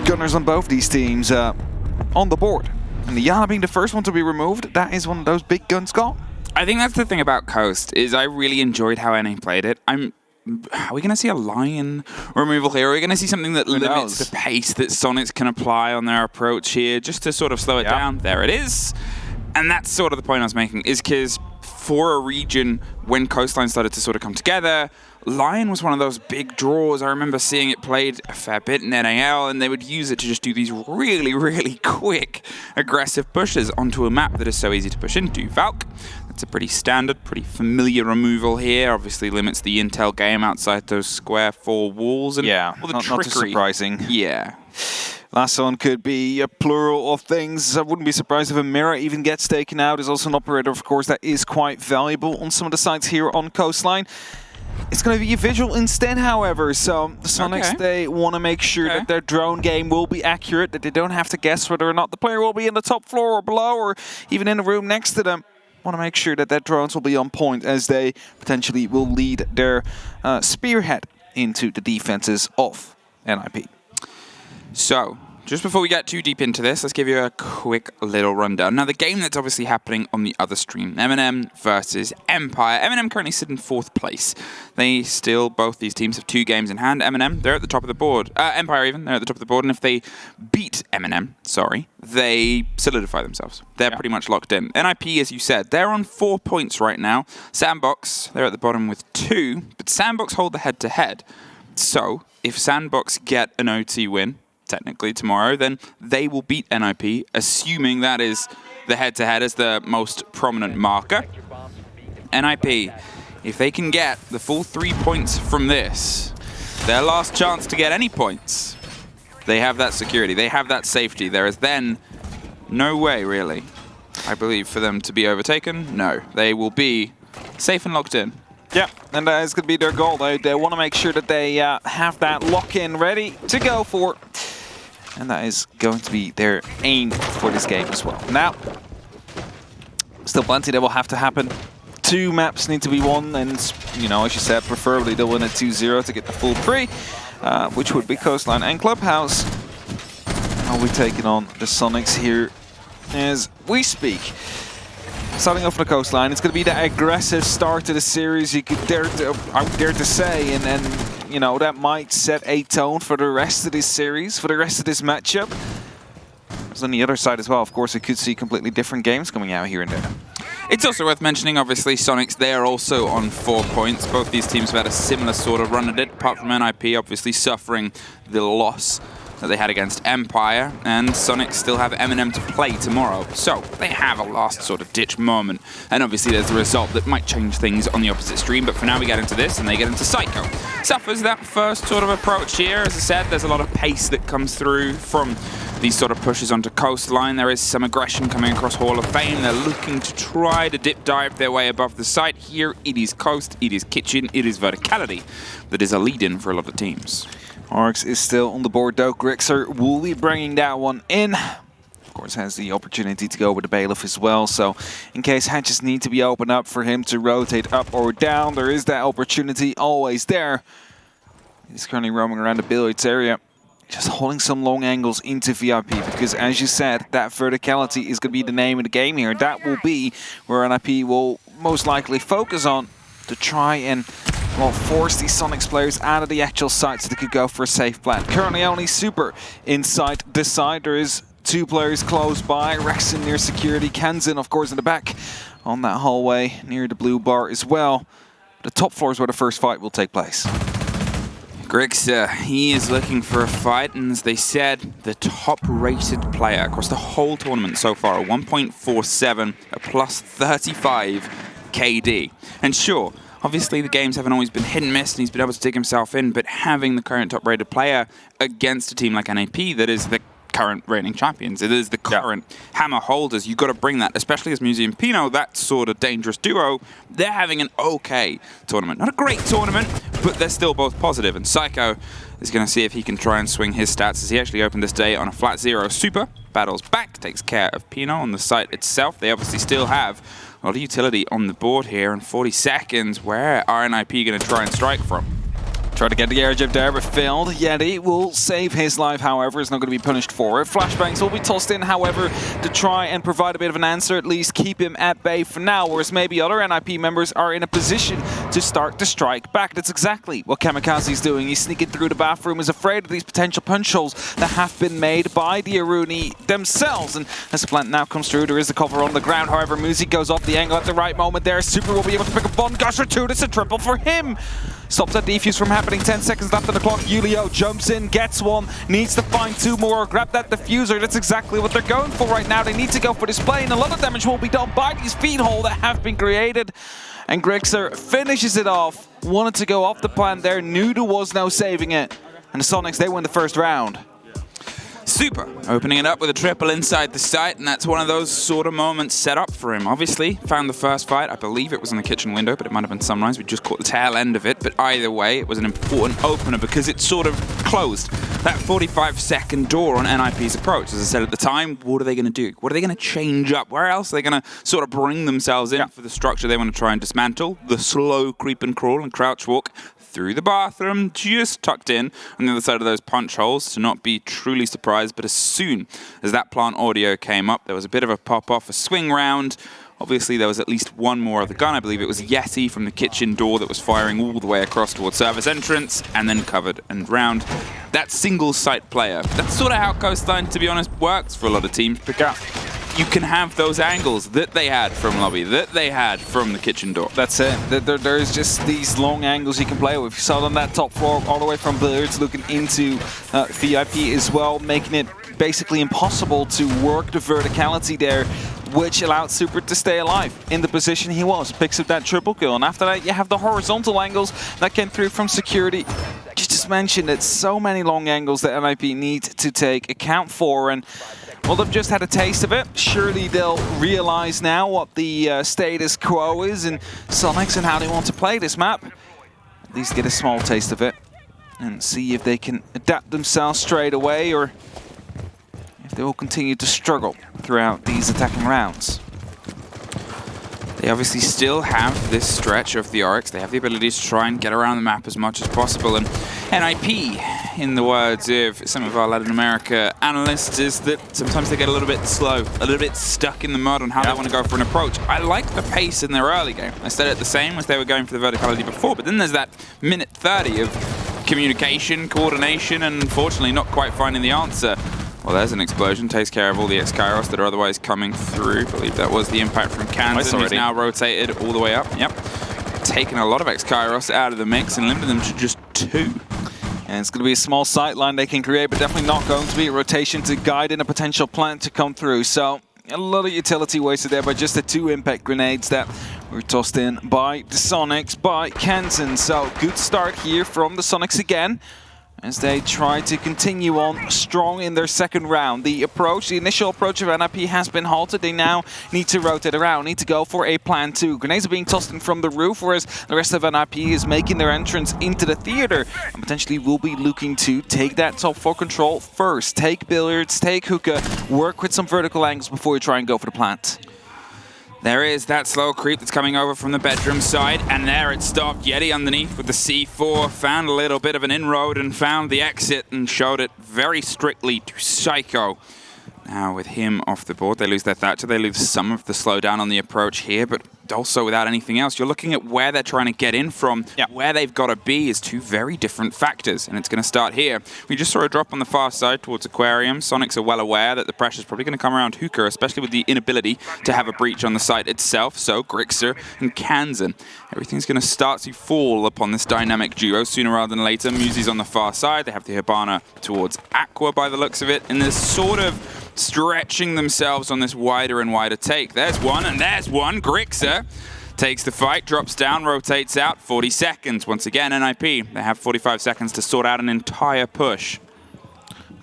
gunners on both these teams on the board. And the Yana being the first one to be removed, that is one of those big guns gone. I think that's the thing about Coast, is I really enjoyed how NA played it. Are we going to see a Lion removal here? Are we going to see something that limits the pace that Soniqs can apply on their approach here, just to sort of slow it down? There it is. And that's sort of the point I was making, is because for a region, when Coastline started to sort of come together, Lion was one of those big draws. I remember seeing it played a fair bit in NAL, and they would use it to just do these really, really quick, aggressive pushes onto a map that is so easy to push into. Valk, that's a pretty standard, pretty familiar removal here. Obviously limits the intel game outside those square 4 walls. And all the not too surprising. Yeah. Last one could be a plural of things. I wouldn't be surprised if a mirror even gets taken out. There's also an operator, of course, that is quite valuable on some of the sites here on Coastline. It's going to be a visual instead, however, so the Soniqs, they want to make sure that their drone game will be accurate, that they don't have to guess whether or not the player will be in the top floor or below or even in the room next to them. Want to make sure that their drones will be on point, as they potentially will lead their spearhead into the defenses of NIP. So, just before we get too deep into this, let's give you a quick little rundown. Now, the game that's obviously happening on the other stream, M&M versus Empire. M&M currently sit in 4th place. They still, both these teams have 2 games in hand. M&M, they're at the top of the board. Empire even, they're at the top of the board. And if they beat M&M, they solidify themselves. They're pretty much locked in. NIP, as you said, they're on 4 points right now. Sandbox, they're at the bottom with 2. But Sandbox hold the head-to-head. So, if Sandbox get an OT win, technically tomorrow, then they will beat NIP, assuming that is the head-to-head as the most prominent marker. NIP, if they can get the full 3 points from this, their last chance to get any points, they have that security, they have that safety. There is then no way, really, I believe, for them to be overtaken. No, they will be safe and locked in. Yeah, and that is going to be their goal. They want to make sure that they have that lock-in ready to go for. And that is going to be their aim for this game as well. Now, still plenty that will have to happen. 2 maps need to be won, and, you know, as you said, preferably they'll win at 2-0 to get the full 3, which would be Coastline and Clubhouse. I'll be taking on the Soniqs here as we speak. Starting off on the Coastline, it's going to be that aggressive start to the series, I would dare to say, and you know, that might set a tone for the rest of this series, for the rest of this matchup. Because on the other side as well, of course, we could see completely different games coming out here and there. It's also worth mentioning, obviously, Soniqs, they are also on 4 points. Both these teams have had a similar sort of run at it, apart from NIP obviously suffering the loss that they had against Empire, and Soniqs still have M&M to play tomorrow. So they have a last sort of ditch moment, and obviously there's a result that might change things on the opposite stream, but for now we get into this, and they get into Psycho. Suffers that first sort of approach here. As I said, there's a lot of pace that comes through from these sort of pushes onto Coastline. There is some aggression coming across Hall of Fame. They're looking to try to dip dive their way above the site. Here it is Coast, it is Kitchen, it is Verticality that is a lead-in for a lot of teams. Arx is still on the board though. Grixer will be bringing that one in. Of course, has the opportunity to go with the Bailiff as well. So in case hatches need to be opened up for him to rotate up or down, there is that opportunity always there. He's currently roaming around the billiards area, just holding some long angles into VIP, because as you said, that verticality is going to be the name of the game here. That will be where NIP will most likely focus on to try and, well, force these Soniqs players out of the actual site so they could go for a safe plan. Currently only Super inside this side. There is 2 players close by. Rexon near security. Kanzin, of course, in the back on that hallway near the blue bar as well. The top floor is where the first fight will take place. Grixer, he is looking for a fight, and as they said, the top-rated player across the whole tournament so far, a 1.47, a plus 35 KD. And sure, obviously the games haven't always been hit and miss, and he's been able to dig himself in, but having the current top-rated player against a team like NAP that is the current reigning champions, it is the current hammer holders, you've got to bring that, especially as Museum Pino, that sort of dangerous duo, they're having an okay tournament. Not a great tournament, but they're still both positive, and Psycho is going to see if he can try and swing his stats as he actually opened this day on a flat 0 super, battles back, takes care of Pino on the site itself. They obviously still have a lot of utility on the board here, in 40 seconds, where are NIP going to try and strike from? Try to get the air jab there, but failed. Yeti will save his life, however, is not going to be punished for it. Flashbangs will be tossed in, however, to try and provide a bit of an answer, at least keep him at bay for now, whereas maybe other NIP members are in a position to start to strike back. That's exactly what Kamikaze's doing. He's sneaking through the bathroom, is afraid of these potential punch holes that have been made by the Aruni themselves. And as the plant now comes through, there is the cover on the ground. However, Muzi goes off the angle at the right moment there. Super will be able to pick up one Gusher too. That's a triple for him. Stops that defuse from happening. 10 seconds left on the clock. Julio jumps in, gets one, needs to find two more. Grab that diffuser. That's exactly what they're going for right now. They need to go for display, and a lot of damage will be done by these feed holes that have been created. And Grixer finishes it off. Wanted to go off the plant there, knew there was no saving it. And the Soniqs, they win the first round. Super. Opening it up with a triple inside the site, and that's one of those sort of moments set up for him. Obviously, found the first fight. I believe it was in the kitchen window, but it might have been Sunrise. We just caught the tail end of it, but either way, it was an important opener because it sort of closed that 45-second door on NIP's approach. As I said at the time, what are they going to do? What are they going to change up? Where else are they going to sort of bring themselves in for the structure they want to try and dismantle? The slow creep and crawl and crouch walk through the bathroom, just tucked in on the other side of those punch holes to not be truly surprised. But as soon as that plant audio came up, there was a bit of a pop-off, a swing round. Obviously, there was at least one more of the gun. I believe it was Yeti from the kitchen door that was firing all the way across towards service entrance and then covered and round. That single site player, that's sort of how Coastline, to be honest, works for a lot of teams. You can have those angles that they had from lobby, that they had from the kitchen door. That's it. There's just these long angles you can play with. You saw it on that top floor, all the way from billiards, looking into VIP as well, making it basically impossible to work the verticality there, which allowed Super to stay alive in the position he was. Picks up that triple kill, and after that you have the horizontal angles that came through from security. Just mentioned that so many long angles that NIP need to take account for, and well, they've just had a taste of it. Surely they'll realize now what the status quo is in Soniqs and how they want to play this map. At least get a small taste of it and see if they can adapt themselves straight away or if they will continue to struggle throughout these attacking rounds. They obviously still have this stretch of the Oryx. They have the ability to try and get around the map as much as possible. And NIP, in the words of some of our Latin America analysts, is that sometimes they get a little bit slow, a little bit stuck in the mud on how they want to go for an approach. I like the pace in their early game. I said it the same as they were going for the verticality before, but then there's that minute 30 of communication, coordination, and unfortunately not quite finding the answer. Well, there's an explosion, takes care of all the X-Kairos that are otherwise coming through. I believe that was the impact from Kansan, who's now rotated all the way up. Yep. Taking a lot of X-Kairos out of the mix and limited them to just 2. And it's going to be a small sight line they can create, but definitely not going to be a rotation to guide in a potential plant to come through. So a lot of utility wasted there by just the 2 impact grenades that were tossed in by the Soniqs, by Kansan. So good start here from the Soniqs again, as they try to continue on strong in their second round. The initial approach of NIP has been halted. They now need to rotate around, need to go for a plan 2. Grenades are being tossed in from the roof, whereas the rest of NIP is making their entrance into the theater and potentially will be looking to take that top 4 control first. Take billiards, take hookah, work with some vertical angles before you try and go for the plant. There is that slow creep that's coming over from the bedroom side, and there it stopped. Yeti underneath with the C4, found a little bit of an inroad and found the exit and showed it very strictly to Psycho. Now with him off the board, they lose their Thatcher, they lose some of the slowdown on the approach here, but also without anything else. You're looking at where they're trying to get in from, where they've got to be is 2 very different factors, and it's going to start here. We just saw a drop on the far side towards Aquarium. Soniqs are well aware that the pressure's probably going to come around Hookah, especially with the inability to have a breach on the site itself, so Grixer and Kansan. Everything's going to start to fall upon this dynamic duo sooner rather than later. Muzi's on the far side, they have the Hibana towards Aqua by the looks of it, and they're sort of stretching themselves on this wider and wider take. There's one, and there's one. Grixer takes the fight, drops down, rotates out. 40 seconds. Once again, NIP, they have 45 seconds to sort out an entire push.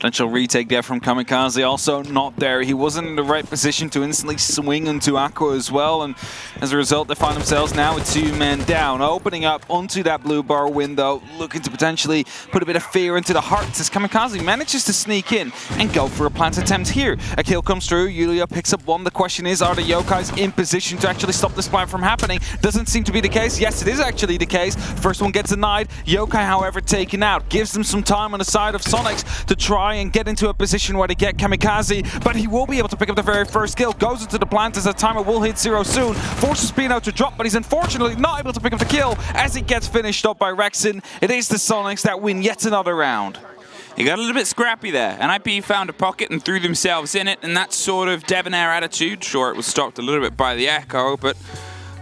Potential retake there from Kamikaze, also not there. He wasn't in the right position to instantly swing into Aqua as well, and as a result they find themselves now with 2 men down, opening up onto that blue bar window, looking to potentially put a bit of fear into the hearts as Kamikaze manages to sneak in and go for a plant attempt here. A kill comes through, Yulia picks up one. The question is, are the Yokais in position to actually stop this plant from happening? Doesn't seem to be the case. Yes, it is actually the case. First one gets denied. Yokai, however, taken out. Gives them some time on the side of Soniqs to try and get into a position where they get Kamikaze, but he will be able to pick up the very first kill. Goes into the plant as the timer will hit 0 soon. Forces Pino to drop, but he's unfortunately not able to pick up the kill as he gets finished up by Rexon. It is the Soniqs that win yet another round. He got a little bit scrappy there. NIP found a pocket and threw themselves in it, and that sort of debonair attitude, sure, it was stopped a little bit by the echo, but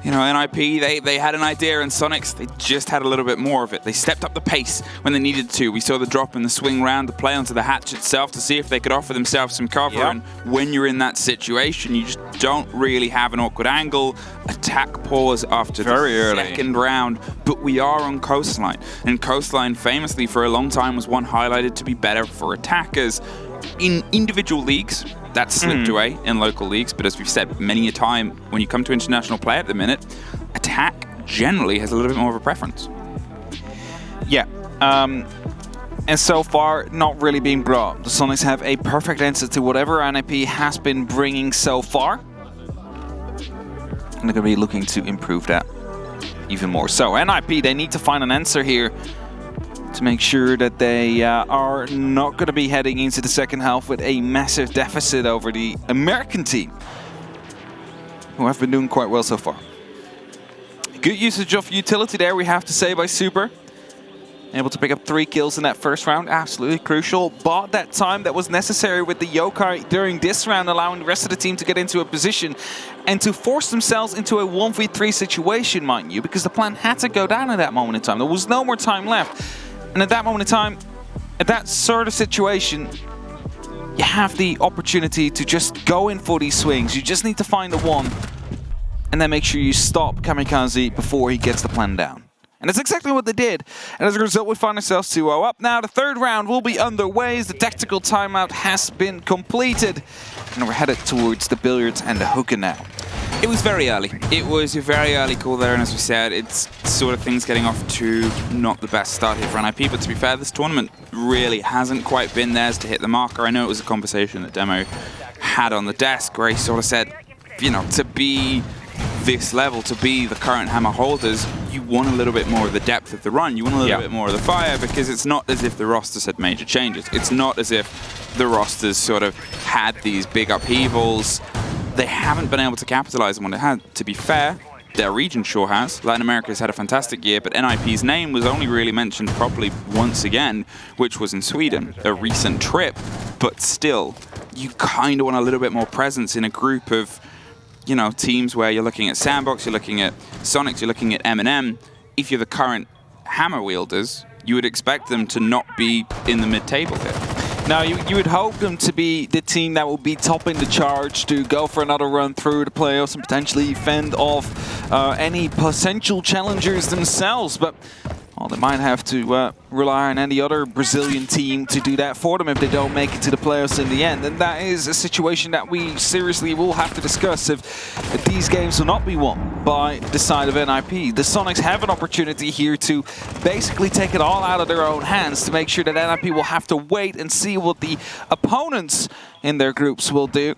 you know, NIP, they had an idea, and Soniqs, they just had a little bit more of it. They stepped up the pace when they needed to. We saw the drop in the swing round, the play onto the hatch itself to see if they could offer themselves some cover. Yep. And when you're in that situation, you just don't really have an awkward angle. Attack pause after the second round, but we are on Coastline. And Coastline famously for a long time was one highlighted to be better for attackers. In individual leagues, that slipped away in local leagues, but as we've said many a time, when you come to international play at the minute, attack generally has a little bit more of a preference. Yeah, and so far, not really being brought. The Soniqs have a perfect answer to whatever NIP has been bringing so far, and they're going to be looking to improve that even more. So NIP, they need to find an answer here to make sure that they are not going to be heading into the second half with a massive deficit over the American team, who have been doing quite well so far. Good usage of utility there, we have to say, by Super. Able to pick up 3 kills in that first round, absolutely crucial. Bought that time that was necessary with the Yokai during this round, allowing the rest of the team to get into a position and to force themselves into a 1v3 situation, mind you, because the plan had to go down at that moment in time. There was no more time left. And at that moment in time, at that sort of situation, you have the opportunity to just go in for these swings. You just need to find the one and then make sure you stop Kamikaze before he gets the plan down. And that's exactly what they did. And as a result, we find ourselves 2-0 up. Now the third round will be underway as the tactical timeout has been completed. And we're headed towards the billiards and the hookah now. It was very early. It was a very early call there, and as we said, it's sort of things getting off to not the best start here for NIP, but to be fair, this tournament really hasn't quite been theirs to hit the marker. I know it was a conversation that Demo had on the desk where he sort of said, you know, to be this level, to be the current Hammer holders, you want a little bit more of the depth of the run, you want a little bit more of the fire, because it's not as if the rosters had major changes. It's not as if the rosters sort of had these big upheavals. They haven't been able to capitalize on what it had. To be fair, their region sure has. Latin America has had a fantastic year, but NIP's name was only really mentioned properly once again, which was in Sweden, a recent trip. But still, you kind of want a little bit more presence in a group of, you know, teams where you're looking at Sandbox, you're looking at Soniqs, you're looking at M&M. If you're the current Hammer wielders, you would expect them to not be in the mid-table here. Now, you would hope them to be the team that will be topping the charge to go for another run through the playoffs and potentially fend off any potential challengers themselves. But well, they might have to rely on any other Brazilian team to do that for them if they don't make it to the playoffs in the end. And that is a situation that we seriously will have to discuss if these games will not be won by the side of NIP. The Soniqs have an opportunity here to basically take it all out of their own hands to make sure that NIP will have to wait and see what the opponents in their groups will do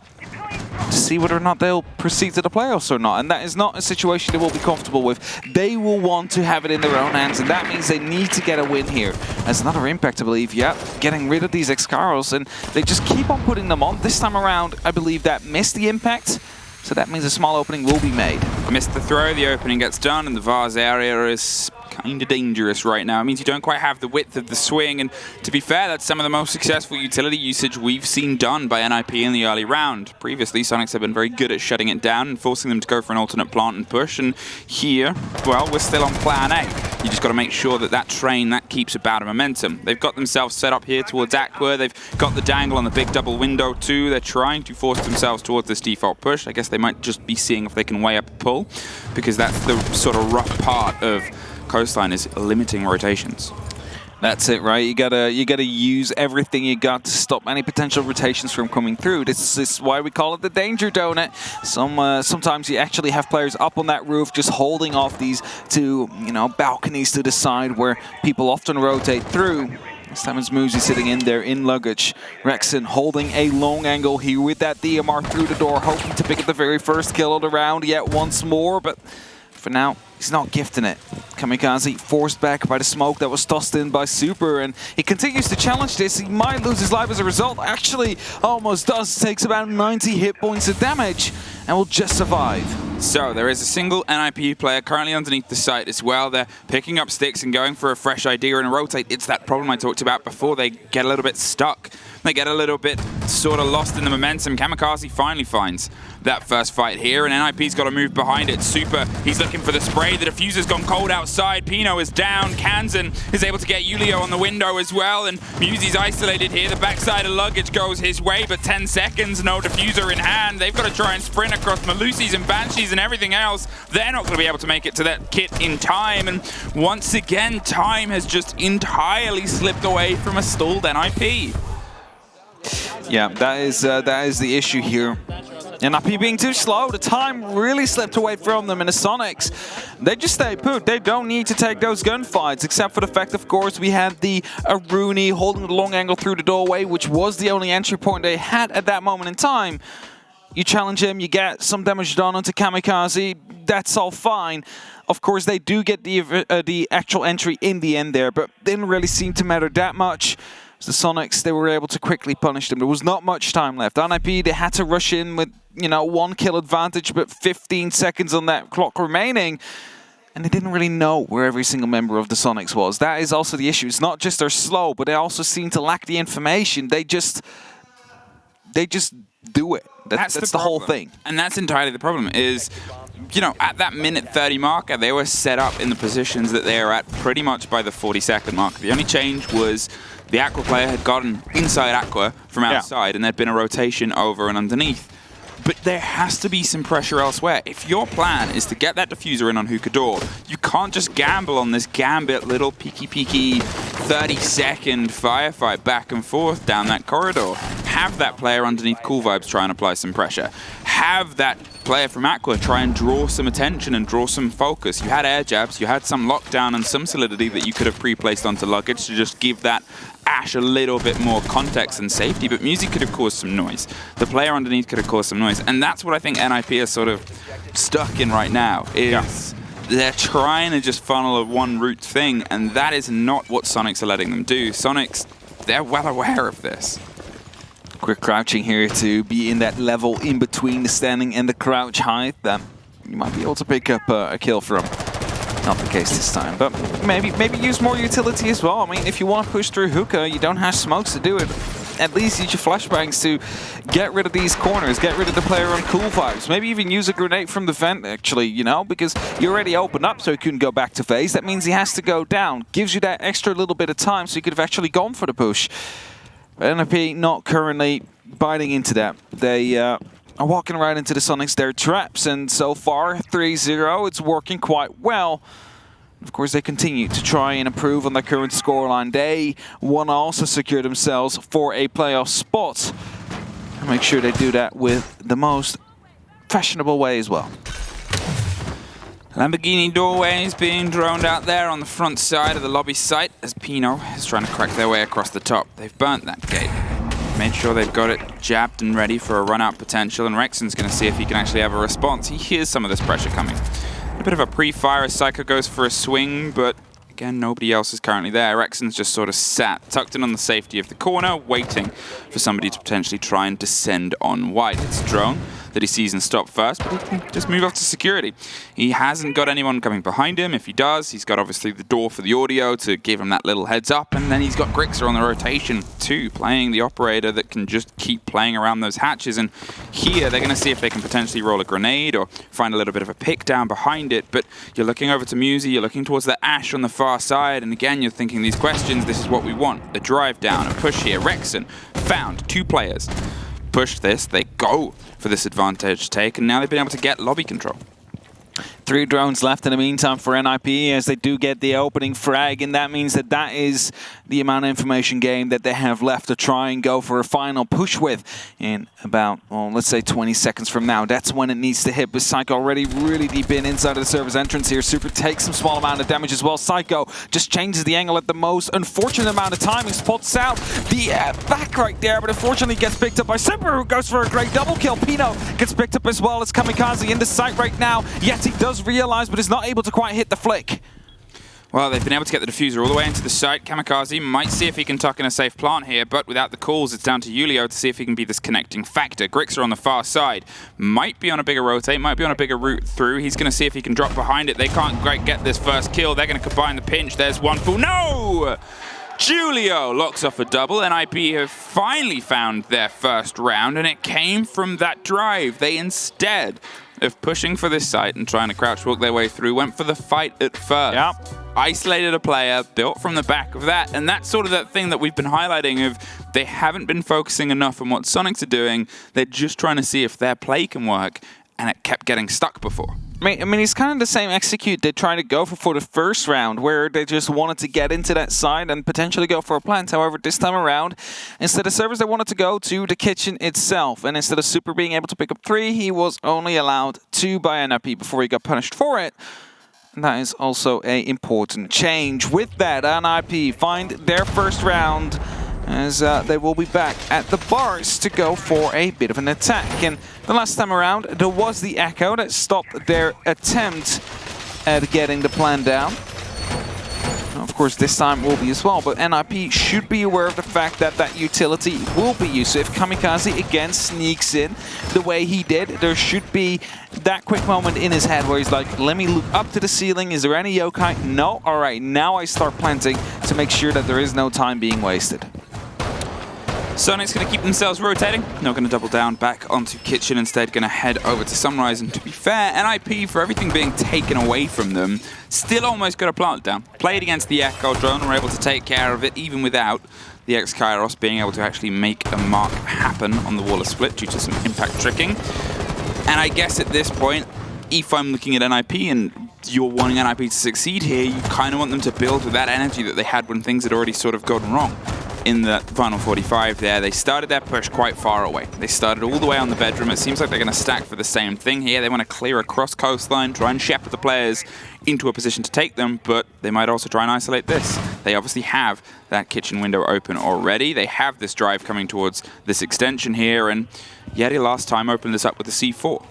to see whether or not they'll proceed to the playoffs or not. And that is not a situation they will be comfortable with. They will want to have it in their own hands, and that means they need to get a win here. As another impact, I believe, getting rid of these X-Caros, and they just keep on putting them on. This time around, I believe that missed the impact, so that means a small opening will be made. Missed the throw, the opening gets done, and the vase area is kind of dangerous right now. It means you don't quite have the width of the swing, and to be fair, that's some of the most successful utility usage we've seen done by NIP in the early round. Previously, Soniqs have been very good at shutting it down and forcing them to go for an alternate plant and push, and here, well, we're still on plan A. You just got to make sure that that train, that keeps about a momentum. They've got themselves set up here towards Aqua. They've got the dangle on the big double window too. They're trying to force themselves towards this default push. I guess they might just be seeing if they can weigh up a pull, because that's the sort of rough part of Coastline, is limiting rotations. That's it, right? You gotta use everything you got to stop any potential rotations from coming through. This is why we call it the danger donut. Sometimes you actually have players up on that roof just holding off these two, balconies to the side where people often rotate through. This time it's Muzi sitting in there in luggage. Rexon holding a long angle here with that DMR through the door, hoping to pick up the very first kill of the round yet once more, but for now, he's not gifting it. Kamikaze forced back by the smoke that was tossed in by Super, and he continues to challenge this. He might lose his life as a result. Actually, almost does. Takes about 90 hit points of damage and will just survive. So there is a single NIP player currently underneath the site as well. They're picking up sticks and going for a fresh idea and a rotate. It's that problem I talked about before. They get a little bit stuck. They get a little bit sort of lost in the momentum. Kamikaze finally finds that first fight here, and NIP's got to move behind it. Super, he's looking for the spray. The diffuser's gone cold outside. Pino is down. Kansan is able to get Julio on the window as well, and Muzi's isolated here. The backside of luggage goes his way, but 10 seconds, no diffuser in hand. They've got to try and sprint across Malusis and Banshees and everything else. They're not going to be able to make it to that kit in time, and once again, time has just entirely slipped away from a stalled NIP. Yeah, that is the issue here. NIP being too slow, the time really slipped away from them, and the Soniqs, they just stay put. They don't need to take those gunfights, except for the fact, of course, we had the Aruni holding the long angle through the doorway, which was the only entry point they had at that moment in time. You challenge him, you get some damage done onto Kamikaze, that's all fine. Of course, they do get the actual entry in the end there, but didn't really seem to matter that much. The Soniqs, they were able to quickly punish them. There was not much time left. NIP, they had to rush in with, 1 kill advantage, but 15 seconds on that clock remaining. And they didn't really know where every single member of the Soniqs was. That is also the issue. It's not just they're slow, but they also seem to lack the information. They just do it. That's the whole thing. And that's entirely the problem is, at that minute 30 marker, they were set up in the positions that they are at pretty much by the 40-second mark. The only change was the Aqua player had gotten inside Aqua from outside, and there'd been a rotation over and underneath. But there has to be some pressure elsewhere. If your plan is to get that diffuser in on Hookador, you can't just gamble on this gambit little peeky 30-second firefight back and forth down that corridor. Have that player underneath Cool Vibes try and apply some pressure. Have that player from Aqua try and draw some attention and draw some focus. You had air jabs, you had some lockdown and some solidity that you could have pre-placed onto luggage to just give that Ash a little bit more context and safety, but Muzi could have caused some noise. The player underneath could have caused some noise, and that's what I think NIP is sort of stuck in right now, is they're trying to just funnel a one route thing, and that is not what Soniqs are letting them do. Soniqs, they're well aware of this. Quick crouching here to be in that level in between the standing and the crouch height that you might be able to pick up a kill from. Not the case this time, but maybe use more utility as well. I mean, if you want to push through Hookah, you don't have smokes to do it. At least use your flashbangs to get rid of these corners, get rid of the player on Cool Vibes. Maybe even use a grenade from the vent, actually, because you already opened up so he couldn't go back to phase. That means he has to go down. Gives you that extra little bit of time so you could have actually gone for the push. But NIP not currently biting into that. They are walking right into the Soniqs, their traps, and so far 3-0, it's working quite well. Of course, they continue to try and improve on their current scoreline. They want to also secure themselves for a playoff spot. And make sure they do that with the most fashionable way as well. Lamborghini doorways being droned out there on the front side of the lobby site as Pino is trying to crack their way across the top. They've burnt that gate. Made sure they've got it jabbed and ready for a run-out potential, and Rexon's going to see if he can actually have a response. He hears some of this pressure coming. A bit of a pre-fire as Psycho goes for a swing, but again, nobody else is currently there. Rexon's just sort of sat, tucked in on the safety of the corner, waiting for somebody to potentially try and descend on white. It's a drone that he sees and stop first, but he can just move off to security. He hasn't got anyone coming behind him. If he does, he's got obviously the door for the audio to give him that little heads up, and then he's got Grixer on the rotation too, playing the operator that can just keep playing around those hatches. And here, they're going to see if they can potentially roll a grenade or find a little bit of a pick down behind it, but you're looking over to Muzi, you're looking towards that Ash on the far side, and again, you're thinking these questions, this is what we want. A drive down, a push here. Rexon found 2 players. Push this, they go for this advantage take, and now they've been able to get lobby control. 3 drones left in the meantime for NIP as they do get the opening frag, and that means that that is the amount of information gain that they have left to try and go for a final push with in about, well, let's say 20 seconds from now. That's when it needs to hit, but Psycho already really deep inside of the server's entrance here. Super takes some small amount of damage as well. Psycho just changes the angle at the most unfortunate amount of time. He spots out the back right there, but unfortunately gets picked up by Super, who goes for a great double kill. Pino gets picked up as well as Kamikaze in the sight right now. Yeti does realize, but is not able to quite hit the flick. Well, they've been able to get the diffuser all the way into the site. Kamikaze might see if he can tuck in a safe plant here, but without the calls, it's down to Julio to see if he can be this connecting factor. Grixer on the far side might be on a bigger rotate, might be on a bigger route through. He's going to see if he can drop behind it. They can't quite get this first kill. They're going to combine the pinch. There's one full. No! Julio locks off a double. NIP have finally found their first round, and it came from that drive. They instead of pushing for this site and trying to crouch walk their way through, went for the fight at first. Yep. Isolated a player, built from the back of that, and that's sort of that thing that we've been highlighting of they haven't been focusing enough on what Soniqs are doing. They're just trying to see if their play can work, and it kept getting stuck before. I mean, it's kind of the same execute they tried to go for the first round, where they just wanted to get into that side and potentially go for a plant. However, this time around, instead of servers, they wanted to go to the kitchen itself. And instead of Super being able to pick up 3, he was only allowed 2 by NIP before he got punished for it. And that is also an important change. With that, NIP find their first round, as they will be back at the bars to go for a bit of an attack. And the last time around, there was the Echo that stopped their attempt at getting the plan down. Of course, this time will be as well, but NIP should be aware of the fact that that utility will be used. So if Kamikaze again sneaks in the way he did, there should be that quick moment in his head where he's like, let me look up to the ceiling. Is there any yokai? No? All right, now I start planting to make sure that there is no time being wasted. Soniqs going to keep themselves rotating. Not going to double down back onto Kitchen. Instead, going to head over to Sunrise. And to be fair, NIP, for everything being taken away from them, still almost got a plant down. Played against the Echo drone, were able to take care of it, even without the X-Kairos being able to actually make a mark happen on the wall of split due to some impact tricking. And I guess at this point, if I'm looking at NIP and you're wanting NIP to succeed here, you kind of want them to build with that energy that they had when things had already sort of gone wrong. In the final 45 there, they started their push quite far away. They started all the way on the bedroom. It seems like they're going to stack for the same thing here. They want to clear across Coastline, try and shepherd the players into a position to take them, but they might also try and isolate this. They obviously have that kitchen window open already. They have this drive coming towards this extension here, and Yeti last time opened this up with the C4.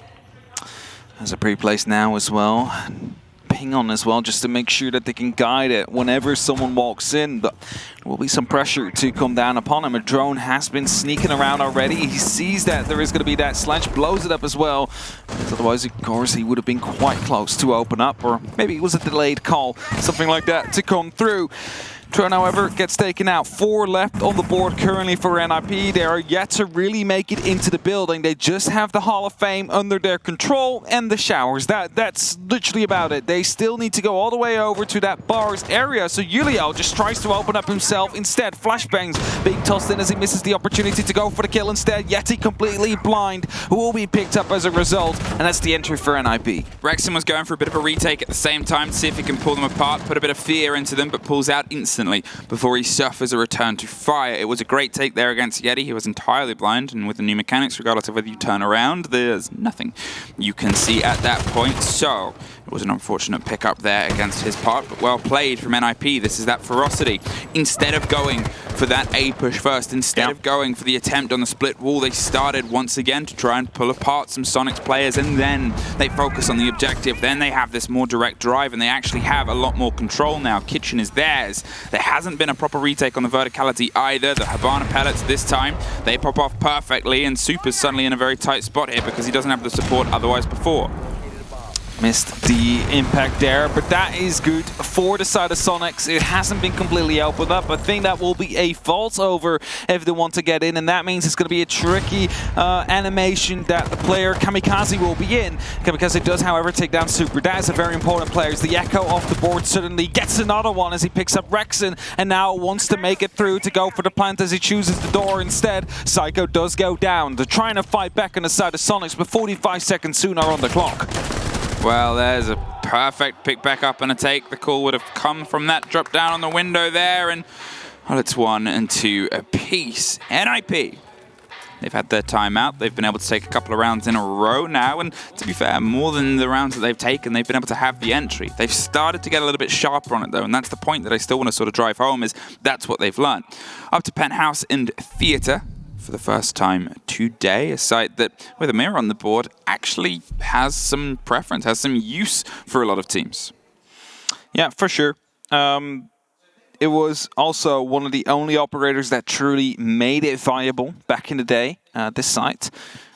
There's a pre-place now as well. Ping on as well, just to make sure that they can guide it whenever someone walks in. But there will be some pressure to come down upon him. A drone has been sneaking around already. He sees that there is going to be that sledge, blows it up as well. Because otherwise, of course, he would have been quite close to open up, or maybe it was a delayed call, something like that, to come through. Drone, however, gets taken out. 4 left on the board currently for NIP. They are yet to really make it into the building. They just have the Hall of Fame under their control and the showers. That's literally about it. They still need to go all the way over to that bars area. So Julio just tries to open up himself. Instead, flashbangs being tossed in as he misses the opportunity to go for the kill. Instead, Yeti completely blind, who will be picked up as a result. And that's the entry for NIP. Rexon was going for a bit of a retake at the same time to see if he can pull them apart, put a bit of fear into them, but pulls out instantly before he suffers a return to fire. It was a great take there against Yeti. He was entirely blind, and with the new mechanics, regardless of whether you turn around, there's nothing you can see at that point. So it was an unfortunate pickup there against his part, but well played from NIP. This is that ferocity. Instead of going for that A push first, instead of going for the attempt on the split wall, they started once again to try and pull apart some Soniqs players, and then they focus on the objective. Then they have this more direct drive, and they actually have a lot more control now. Kitchen is theirs. There hasn't been a proper retake on the verticality either. The Habana pellets this time, they pop off perfectly, and Super's suddenly in a very tight spot here because he doesn't have the support otherwise before. Missed the impact there, but that is good for the side of Soniqs. It hasn't been completely opened up. I think that will be a false over if they want to get in, and that means it's going to be a tricky animation that the player Kamikaze will be in. Kamikaze does, however, take down Super. That is a very important player. As the Echo off the board suddenly gets another one as he picks up Rexon, and now wants to make it through to go for the plant as he chooses the door instead. Psycho does go down. They're trying to fight back on the side of Soniqs, but 45 seconds soon are on the clock. Well, there's a perfect pick back up and a take. The call would have come from that drop down on the window there. And well, it's 1 and 2 apiece. NIP. They've had their timeout. They've been able to take a couple of rounds in a row now. And to be fair, more than the rounds that they've taken, they've been able to have the entry. They've started to get a little bit sharper on it, though. And that's the point that I still want to sort of drive home is that's what they've learned. Up to Penthouse and Theatre for the first time today. A site that, with a mirror on the board, actually has some preference, has some use for a lot of teams. Yeah, for sure. It was also one of the only operators that truly made it viable back in the day, this site.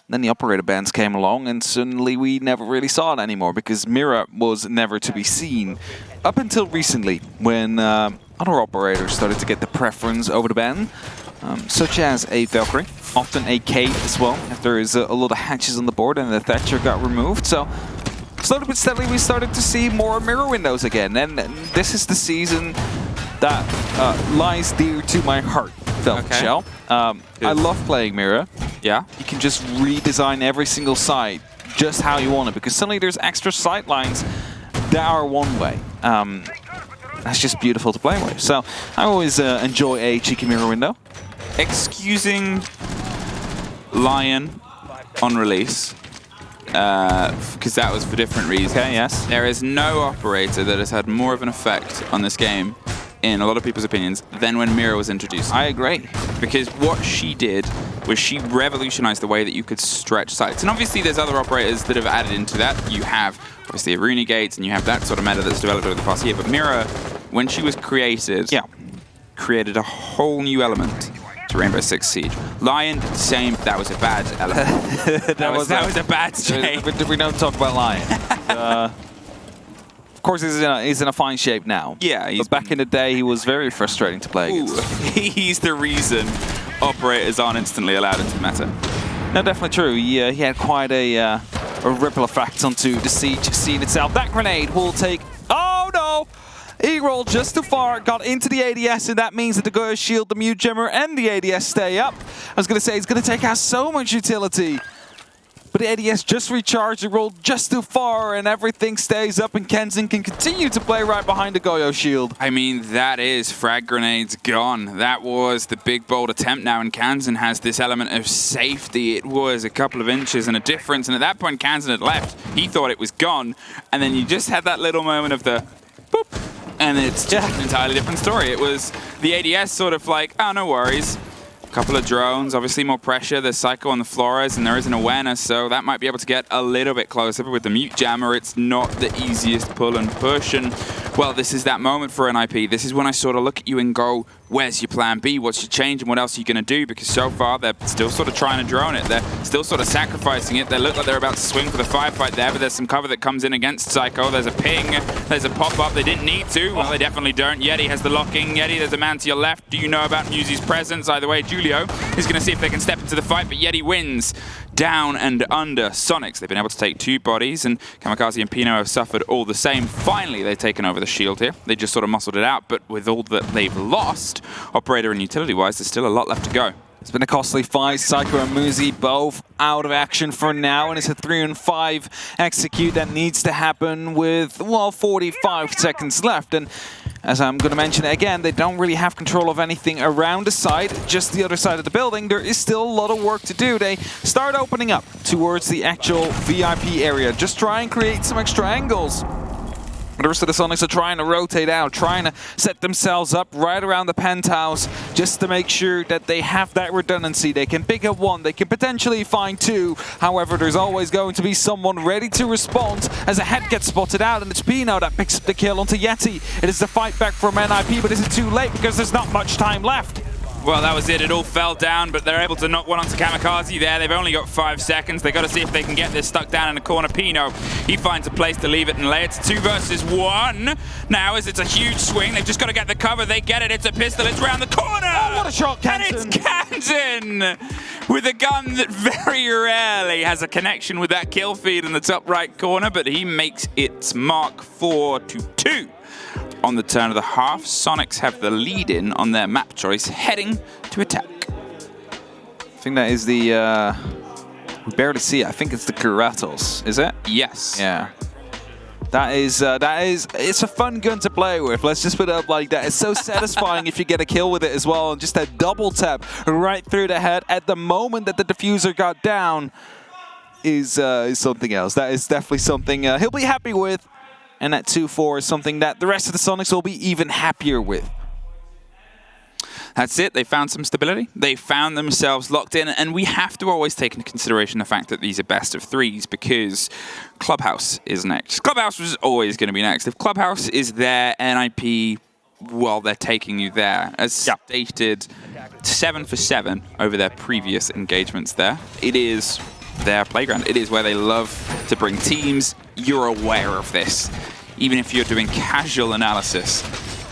Then the operator bans came along and suddenly we never really saw it anymore because Mira was never to be seen. Up until recently when other operators started to get the preference over the ban, such as a Valkyrie, often a Kate as well, if there is a lot of hatches on the board and the Thatcher got removed. So slowly but steadily we started to see more mirror windows again, and this is the season that lies dear to my heart, Velvet Shell. I love playing Mira. Yeah. You can just redesign every single site just how you want it, because suddenly there's extra sight lines that are one way. That's just beautiful to play with. So I always enjoy a cheeky mirror window. Excusing Lion on release, because that was for different reasons. Okay, yes. There is no operator that has had more of an effect on this game, in a lot of people's opinions, than when Mira was introduced. I agree. Because what she did was she revolutionized the way that you could stretch sites. And obviously there's other operators that have added into that. You have obviously Aruna Gates and you have that sort of meta that's developed over the past year. But Mira, when she was created, created a whole new element to Rainbow Six Siege. Lion, same, that was a bad element. that was a bad change. We don't talk about Lion. Of course, he's in a fine shape now. Yeah, but back in the day, he was very frustrating to play against. He's the reason operators aren't instantly allowed into the meta. No, definitely true. He had quite a ripple effect onto the Siege scene itself. That grenade will take... Oh, no! He rolled just too far, got into the ADS, and that means that the Goyo Shield, the Mute Gemmer, and the ADS stay up. I was going to say, he's going to take out so much utility. But the ADS just recharged, it rolled just too far, and everything stays up, and Kenzen can continue to play right behind the Goyo Shield. I mean, that is frag grenades gone. That was the big, bold attempt now, and Kenzen has this element of safety. It was a couple of inches and a difference, and at that point, Kenzen had left. He thought it was gone, and then you just had that little moment of the boop, and it's just an entirely different story. It was the ADS sort of like, oh, no worries. Couple of drones, obviously more pressure. There's Psycho on the Flores, and there is an awareness, so that might be able to get a little bit closer. But with the Mute Jammer, it's not the easiest pull and push. And, well, this is that moment for NIP. This is when I sort of look at you and go, where's your plan B? What's your change, and what else are you going to do? Because so far, they're still sort of trying to drone it. They're still sort of sacrificing it. They look like they're about to swing for the firefight there, but there's some cover that comes in against Psycho. There's a ping. There's a pop-up. They didn't need to. Well, they definitely don't. Yeti has the locking. Yeti, there's a man to your left. Do you know about Musy's presence? Either way, Julio is going to see if they can step into the fight, but Yeti wins. Down and under. Soniqs, they've been able to take 2 bodies, and Kamikaze and Pino have suffered all the same. Finally, they've taken over the shield here. They just sort of muscled it out, but with all that they've lost, operator and utility-wise, there's still a lot left to go. It's been a costly fight. Psycho and Musy both out of action for now, and it's a 3-on-5 execute that needs to happen with, well, 45 seconds left. And as I'm going to mention again, they don't really have control of anything around the side, just the other side of the building. There is still a lot of work to do. They start opening up towards the actual VIP area. Just try and create some extra angles. The rest of the Soniqs are trying to rotate out, trying to set themselves up right around the penthouse just to make sure that they have that redundancy. They can pick up 1, they can potentially find 2. However, there's always going to be someone ready to respond as a head gets spotted out, and it's Pino that picks up the kill onto Yeti. It is the fight back from NIP, but is it too late because there's not much time left? Well, that was it. It all fell down, but they're able to knock one onto Kamikaze there. They've only got 5 seconds. They've got to see if they can get this stuck down in the corner. Pino, he finds a place to leave it and lay it. It's 2 versus 1. Now, as it's a huge swing, they've just got to get the cover. They get it. It's a pistol. It's round the corner. Oh, what a shot, Kenzen. And it's Kenzen with a gun that very rarely has a connection with that kill feed in the top right corner, but he makes its mark 4-2. On the turn of the half, Soniqs have the lead in on their map choice, heading to attack. I think that is the... we barely see it. I think it's the Kuratos, is it? Yes. Yeah. it's a fun gun to play with. Let's just put it up like that. It's so satisfying if you get a kill with it as well. And just that double tap right through the head at the moment that the diffuser got down is something else. That is definitely something he'll be happy with. And that 2-4 is something that the rest of the Soniqs will be even happier with. That's it. They found some stability. They found themselves locked in. And we have to always take into consideration the fact that these are best of threes because Clubhouse is next. Clubhouse was always going to be next. If Clubhouse is there, NIP, well, they're taking you there. As stated, 7 for 7 over their previous engagements there. It is their playground. It is where they love to bring teams. You're aware of this. Even if you're doing casual analysis,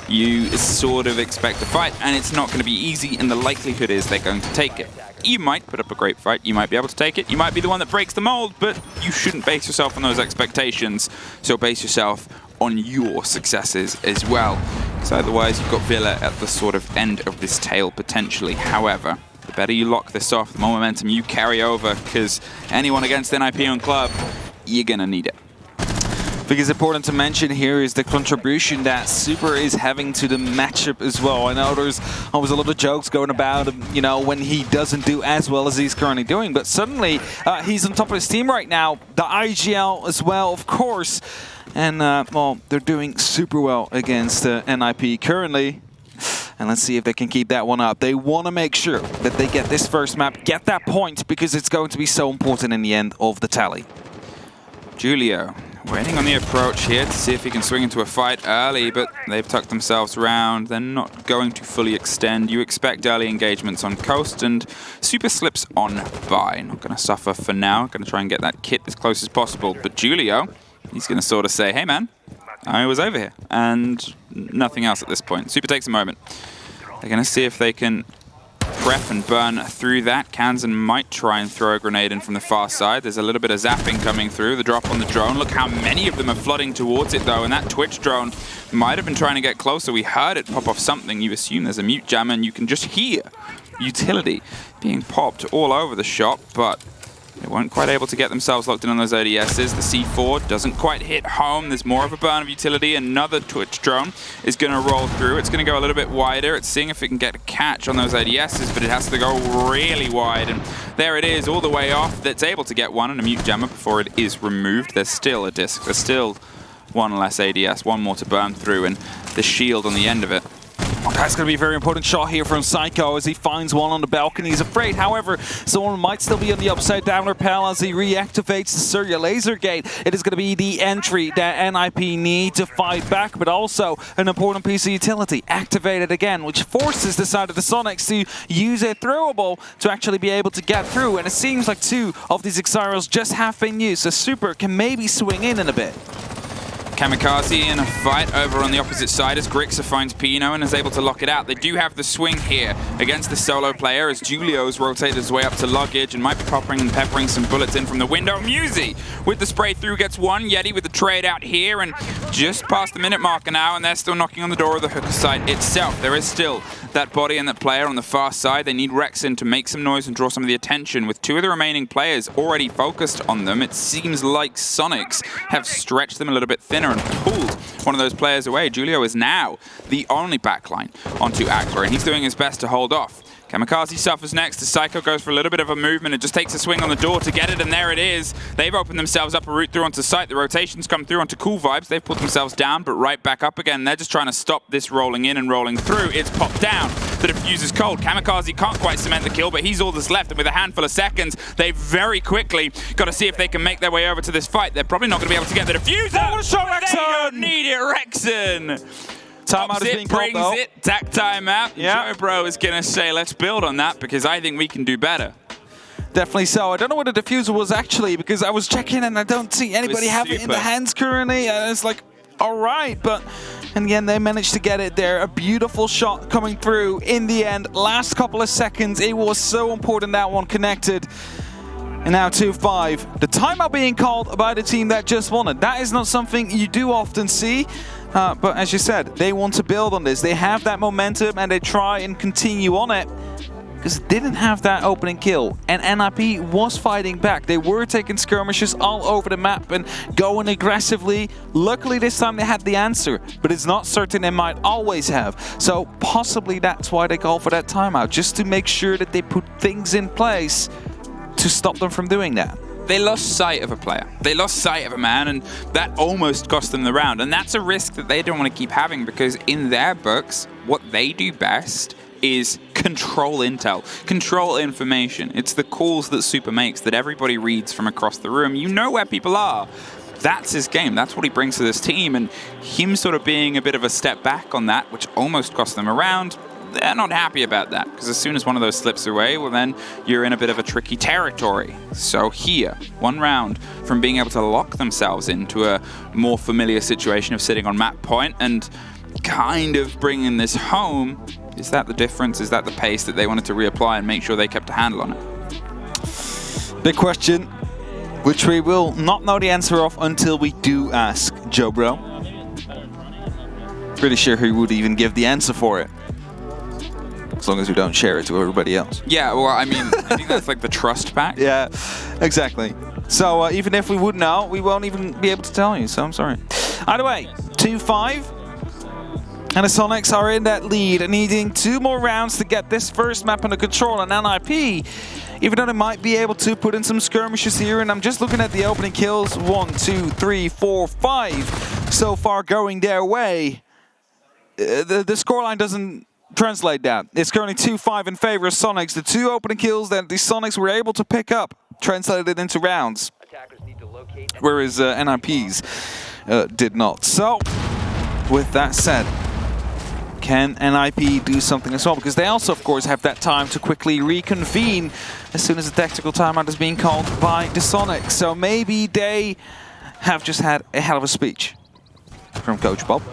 you sort of expect a fight, and it's not going to be easy, and the likelihood is they're going to take it. You might put up a great fight, you might be able to take it, you might be the one that breaks the mold, but you shouldn't base yourself on those expectations, so base yourself on your successes as well. Because otherwise you've got Villa at the sort of end of this tail potentially. However, the better you lock this off, the more momentum you carry over, because anyone against NIP on club, you're going to need it. I think it's important to mention here is the contribution that Super is having to the matchup as well. I know there's always a lot of jokes going about, you know, when he doesn't do as well as he's currently doing, but suddenly he's on top of his team right now. The IGL as well, of course, and well, they're doing super well against NIP currently. And let's see if they can keep that one up. They want to make sure that they get this first map, get that point, because it's going to be so important in the end of the tally. Julio waiting on the approach here to see if he can swing into a fight early, but they've tucked themselves around. They're not going to fully extend. You expect early engagements on Coast, and Super slips on by. Not going to suffer for now. Going to try and get that kit as close as possible. But Julio, he's going to sort of say, hey man, I was over here. And nothing else at this point. Super takes a moment. They're going to see if they can prep and burn through that. Kansan might try and throw a grenade in from the far side. There's a little bit of zapping coming through. The drop on the drone. Look how many of them are flooding towards it, though. And that Twitch drone might have been trying to get closer. We heard it pop off something. You assume there's a mute jammer, and you can just hear utility being popped all over the shop, but they weren't quite able to get themselves locked in on those ODSs. The C4 doesn't quite hit home. There's more of a burn of utility. Another Twitch drone is going to roll through. It's going to go a little bit wider. It's seeing if it can get a catch on those ODSs, but it has to go really wide. And there it is, all the way off. That's able to get one and a mute jammer before it is removed. There's still a disc. There's still one less ADS, one more to burn through, and the shield on the end of it. That's going to be a very important shot here from Psycho as he finds one on the balcony. He's afraid, however, someone might still be on the upside down rappel as he reactivates the Surya laser gate. It is going to be the entry that NIP need to fight back, but also an important piece of utility activated again, which forces the side of the Soniqs to use a throwable to actually be able to get through. And it seems like 2 of these Xyros just have been used, so Super can maybe swing in a bit. Kamikaze in a fight over on the opposite side as Grixer finds Pino and is able to lock it out. They do have the swing here against the solo player as Julio's rotated his way up to luggage and might be popping and peppering some bullets in from the window. Musi with the spray through gets one. Yeti with the trade out here and just past the minute marker now, and they're still knocking on the door of the hooker site itself. There is still that body and that player on the far side. They need Rexin to make some noise and draw some of the attention. With 2 of the remaining players already focused on them, it seems like Soniqs have stretched them a little bit thinner and pulled one of those players away. Julio is now the only backline onto Aqua, and he's doing his best to hold off. Kamikaze suffers next as Psycho goes for a little bit of a movement. It just takes a swing on the door to get it, and there it is. They've opened themselves up a route through onto site. The rotations come through onto Cool Vibes. They've put themselves down, but right back up again. They're just trying to stop this rolling in and rolling through. It's popped down. The diffuser's cold. Kamikaze can't quite cement the kill, but he's all that's left, and with a handful of seconds, they very quickly got to see if they can make their way over to this fight. They're probably not going to be able to get the diffuser. Oh, shot, Rexin! They don't need it, Rexin. Timeout is being called, though. Brings it, tack timeout. Yeah. Joe Bro is going to say, let's build on that because I think we can do better. Definitely so. I don't know what the diffuser was actually because I was checking and I don't see anybody have it in the hands currently. And it's like, all right, but and again, they managed to get it there. A beautiful shot coming through in the end. Last couple of seconds, it was so important that one connected. And now 2-5. The timeout being called by the team that just won it. That is not something you do often see. But as you said, they want to build on this. They have that momentum and they try and continue on it. because it didn't have that opening kill, and NIP was fighting back. They were taking skirmishes all over the map and going aggressively. Luckily this time they had the answer, but it's not certain they might always have. So possibly that's why they call for that timeout, just to make sure that they put things in place to stop them from doing that. They lost sight of a player. They lost sight of a man, and that almost cost them the round. And that's a risk that they don't want to keep having, because in their books, what they do best is control intel, control information. It's the calls that Super makes that everybody reads from across the room. You know where people are. That's his game. That's what he brings to this team. And him sort of being a bit of a step back on that, which almost cost them a round, they're not happy about that, because as soon as one of those slips away, well then you're in a bit of a tricky territory. So here, 1 round from being able to lock themselves into a more familiar situation of sitting on map point and kind of bringing this home. Is that the difference? Is that the pace that they wanted to reapply and make sure they kept a handle on it? Big question, which we will not know the answer of until we do ask Joe Bro. Pretty sure he would even give the answer for it, as long as we don't share it to everybody else. Yeah, well, I mean, I think that's like the trust pack. Yeah, exactly. So even if we would know, we won't even be able to tell you, so I'm sorry. Either way, 2-5. And the Soniqs are in that lead, needing 2 more rounds to get this first map under control. And NIP, even though they might be able to put in some skirmishes here, and I'm just looking at the opening kills, 1, 2, 3, 4, 5 so far going their way. The scoreline doesn't translate that. It's currently 2-5 in favor of Soniqs. The 2 opening kills that the Soniqs were able to pick up translated into rounds, whereas NIP's did not. So, with that said, can NIP do something as well? Because they also, of course, have that time to quickly reconvene as soon as the tactical timeout is being called by the Soniqs. So maybe they have just had a hell of a speech from Coach Bob.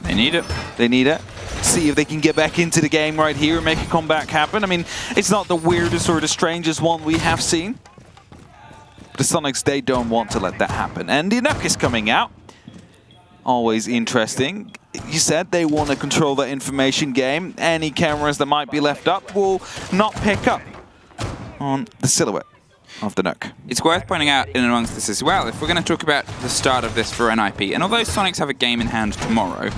They need it. They need it. See if they can get back into the game right here and make a comeback happen. I mean, it's not the weirdest or the strangest one we have seen. But the Soniqs, they don't want to let that happen. And the Nuck is coming out. Always interesting. You said they want to control the information game. Any cameras that might be left up will not pick up on the silhouette of the Nuck. It's worth pointing out in amongst this as well, if we're going to talk about the start of this for NIP, and although Soniqs have a game in hand tomorrow,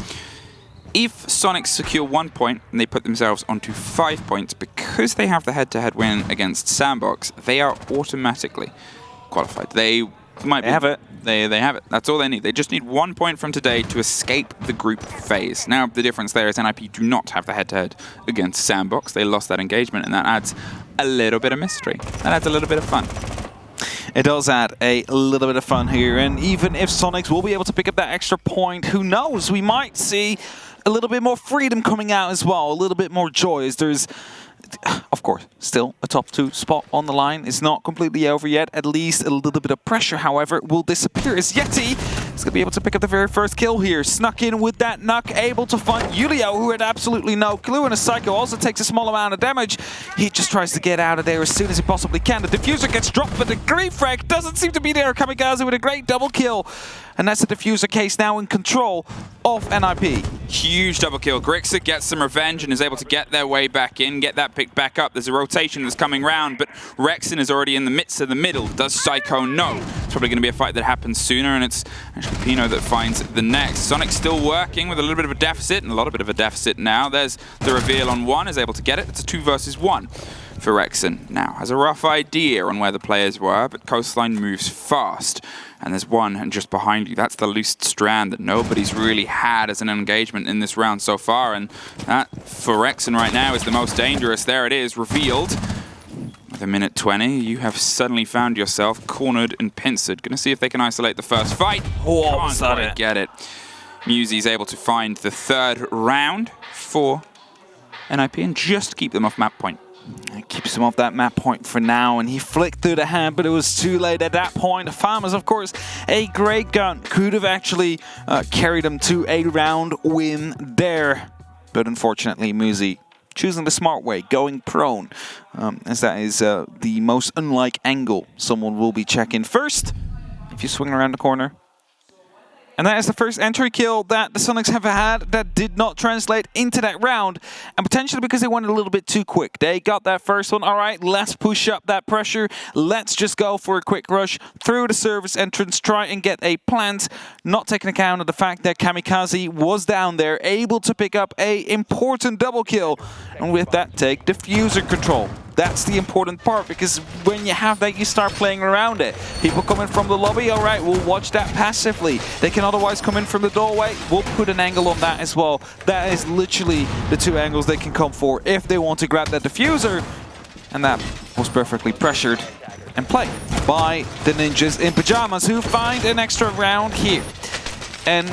if Soniqs secure 1 point and they put themselves onto 5 points, because they have the head-to-head win against Sandbox, they are automatically qualified. They have it. They have it. That's all they need. They just need 1 point from today to escape the group phase. Now, the difference there is NIP do not have the head-to-head against Sandbox. They lost that engagement, and that adds a little bit of mystery. That adds a little bit of fun. It does add a little bit of fun here, and even if Soniqs will be able to pick up that extra point, who knows? We might see a little bit more freedom coming out as well, a little bit more joy, as there's, of course, still a top 2 spot on the line. It's not completely over yet. At least a little bit of pressure, however, will disappear as Yeti is going to be able to pick up the very first kill here. Snuck in with that Nuck, able to find Julio, who had absolutely no clue, and a Psycho also takes a small amount of damage. He just tries to get out of there as soon as he possibly can. The diffuser gets dropped, but the grief frag doesn't seem to be there. Kamikaze with a great double kill. And that's the diffuser case now in control of NIP. Huge double kill. Grixer gets some revenge and is able to get their way back in, get that picked back up. There's a rotation that's coming round, but Rexon is already in the midst of the middle. Does Psycho know? It's probably going to be a fight that happens sooner, and it's actually Pino that finds the next. Sonic still working with a little bit of a deficit, and a lot of bit of a deficit now. There's the reveal on 1, is able to get it. It's a 2 versus 1 for Rexon. Now, has a rough idea on where the players were, but Coastline moves fast. And there's one and just behind you. That's the loose strand that nobody's really had as an engagement in this round so far. And that, for Rexon right now, is the most dangerous. There it is, revealed. With a minute 20, you have suddenly found yourself cornered and pincered. Gonna see if they can isolate the first fight. Can't quite get it. Musy's able to find the 3rd round for NIP and just keep them off map point. It keeps him off that map point for now, and he flicked through the hand, but it was too late at that point. Pyjamas, of course, a great gun. Could have actually carried him to a round win there. But unfortunately, Musy choosing the smart way, going prone, as that is the most unlike angle someone will be checking first. If you swing around the corner, And that is the first entry kill that the Soniqs have had that did not translate into that round. And potentially because they went a little bit too quick. They got that first one. All right, let's push up that pressure. Let's just go for a quick rush through the service entrance. Try and get a plant. Not taking account of the fact that Kamikaze was down there, able to pick up a important double kill. And with that, take diffuser control. That's the important part, because when you have that, you start playing around it. People coming from the lobby, all right, we'll watch that passively. They can otherwise come in from the doorway. We'll put an angle on that as well. That is literally the two angles they can come for if they want to grab that diffuser. And that was perfectly pressured and played by the ninjas in Pyjamas, who find an extra round here. And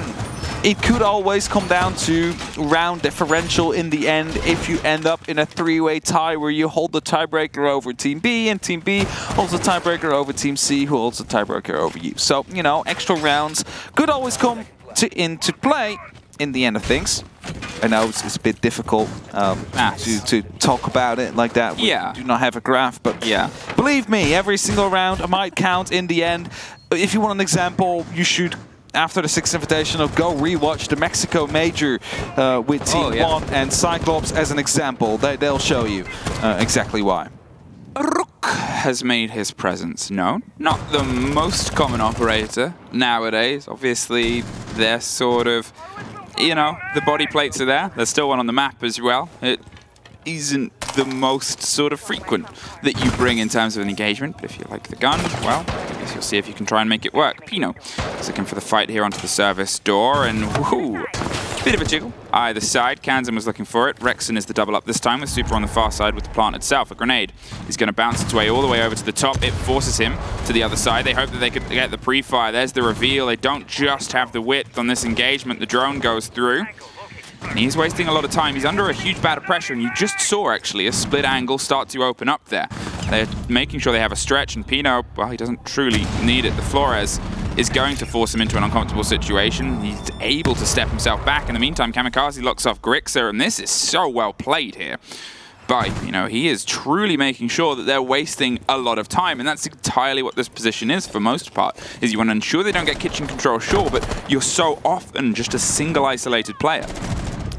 it could always come down to round differential in the end if you end up in a three-way tie where you hold the tiebreaker over Team B and Team B holds the tiebreaker over Team C, who holds the tiebreaker over you. So, you know, extra rounds could always come into play in the end of things. I know it's a bit difficult to talk about it like that. We do not have a graph, but believe me, every single round might count in the end. If you want an example, you should, after the 6th Invitational, go rewatch the Mexico Major with Team 1 and Cyclops as an example. They'll show you exactly why. Rook has made his presence known. Not the most common operator nowadays. Obviously, they're sort of, you know, the body plates are there. There's still one on the map as well. It isn't the most sort of frequent that you bring in terms of an engagement, but if you like the gun, well, I guess you'll see if you can try and make it work. Pino is looking for the fight here onto the service door, and woohoo, bit of a jiggle either side. Kansan was looking for it. Rexon is the double up this time with Super on the far side with the plant itself. A grenade is going to bounce its way all the way over to the top. It forces him to the other side. They hope that they could get the pre-fire. There's the reveal. They don't just have the width on this engagement. The drone goes through. And he's wasting a lot of time. He's under a huge bout of pressure, and you just saw, actually, a split angle start to open up there. They're making sure they have a stretch, and Pino, well, he doesn't truly need it. The Flores is going to force him into an uncomfortable situation. He's able to step himself back. In the meantime, Kamikaze locks off Grixer, and this is so well played here. But, you know, he is truly making sure that they're wasting a lot of time, and that's entirely what this position is for most part, is you want to ensure they don't get kitchen control, sure, but you're so often just a single isolated player.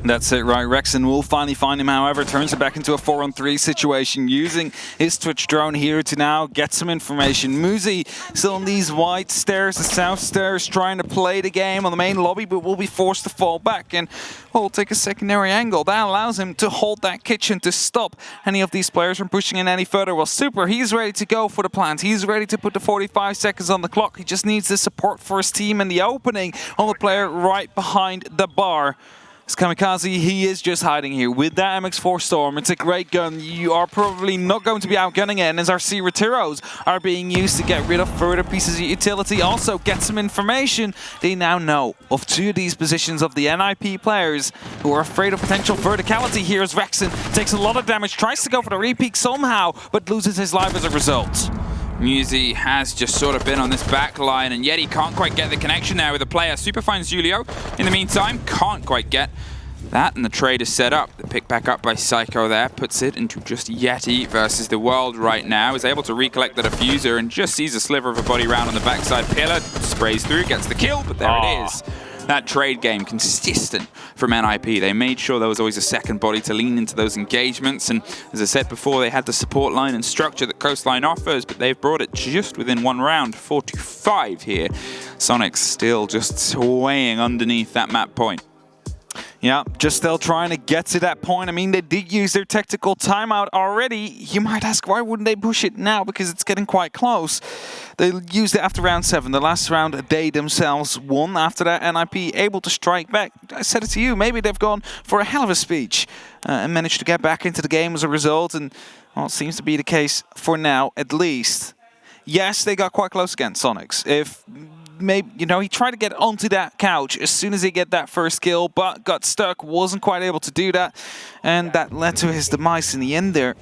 That's it, right. Rexon will finally find him, however, turns it back into a 4-on-3 situation, using his Twitch drone here to now get some information. Muzi still on these wide stairs, the south stairs, trying to play the game on the main lobby, but will be forced to fall back and will take a secondary angle. That allows him to hold that kitchen to stop any of these players from pushing in any further. Well, Super, he's ready to go for the plant. He's ready to put the 45 seconds on the clock. He just needs the support for his team and the opening on the player right behind the bar. Kamikaze, he is just hiding here with that MX-4 Storm. It's a great gun. You are probably not going to be outgunning it, and as our C Retiros are being used to get rid of further pieces of utility, also get some information. They now know of two of these positions of the NIP players who are afraid of potential verticality here as Rexon takes a lot of damage, tries to go for the repeat somehow, but loses his life as a result. Muzi has just sort of been on this back line, and yet he can't quite get the connection there with the player. Super finds Julio. In the meantime, can't quite get that, and the trade is set up. The pick back up by Psycho there puts it into just Yeti versus the world right now. Is able to recollect the diffuser and just sees a sliver of a body round on the backside. Pillar sprays through, gets the kill, but there it is. That trade game, consistent from NIP. They made sure there was always a second body to lean into those engagements. And as I said before, they had the support line and structure that Coastline offers, but they've brought it just within one round, 4-5 here. Soniqs still just swaying underneath that map point. Yeah, just still trying to get to that point. I mean, they did use their tactical timeout already. You might ask, why wouldn't they push it now? Because it's getting quite close. They used it after round 7. The last round, they themselves won. After that, NIP able to strike back. I said it to you, maybe they've gone for a hell of a speech and managed to get back into the game as a result. And, well, it seems to be the case for now, at least. Yes, they got quite close against Soniqs. If maybe, you know, he tried to get onto that couch as soon as he get that first kill, but got stuck, wasn't quite able to do that, and that led to his demise in the end there.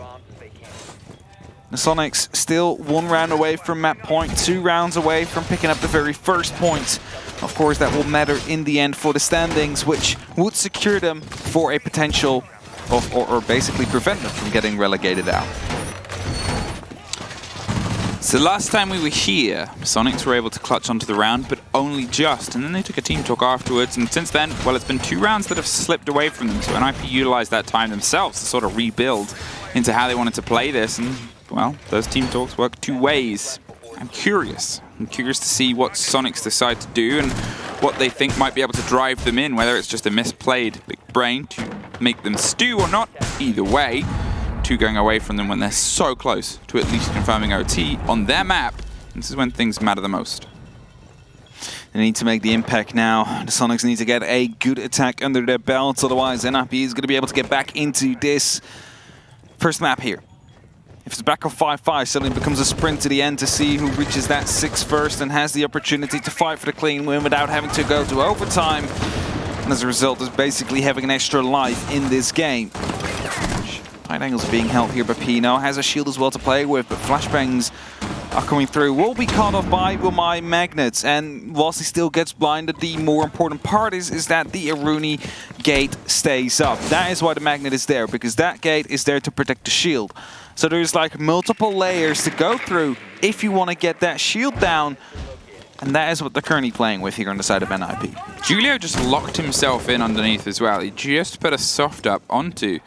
The Soniqs still 1 round away from map point, 2 rounds away from picking up the very first point. Of course, that will matter in the end for the standings, which would secure them for a potential of, or basically prevent them from getting relegated out. So last time we were here, Soniqs were able to clutch onto the round, but only just, and then they took a team talk afterwards, and since then, well, it's been 2 rounds that have slipped away from them, so NIP utilized that time themselves to sort of rebuild into how they wanted to play this, and, well, those team talks work 2 ways. I'm curious to see what Soniqs decide to do and what they think might be able to drive them in, whether it's just a misplayed big brain to make them stew or not. Either way, 2 going away from them when they're so close to at least confirming OT on their map. This is when things matter the most. They need to make the impact now. The Soniqs need to get a good attack under their belts, otherwise NIP is going to be able to get back into this first map here. If it's back of 5-5, suddenly it becomes a sprint to the end to see who reaches that 6 first and has the opportunity to fight for the clean win without having to go to overtime. And as a result, is basically having an extra life in this game. Tight angles being held here by Pino. Has a shield as well to play with, but flashbangs are coming through. Will be caught off by my magnets, and whilst he still gets blinded, the more important part is that the Aruni gate stays up. That is why the magnet is there, because that gate is there to protect the shield. So there's like multiple layers to go through if you want to get that shield down. And that is what they're currently playing with here on the side of NIP. Julio just locked himself in underneath as well. He just put a soft up onto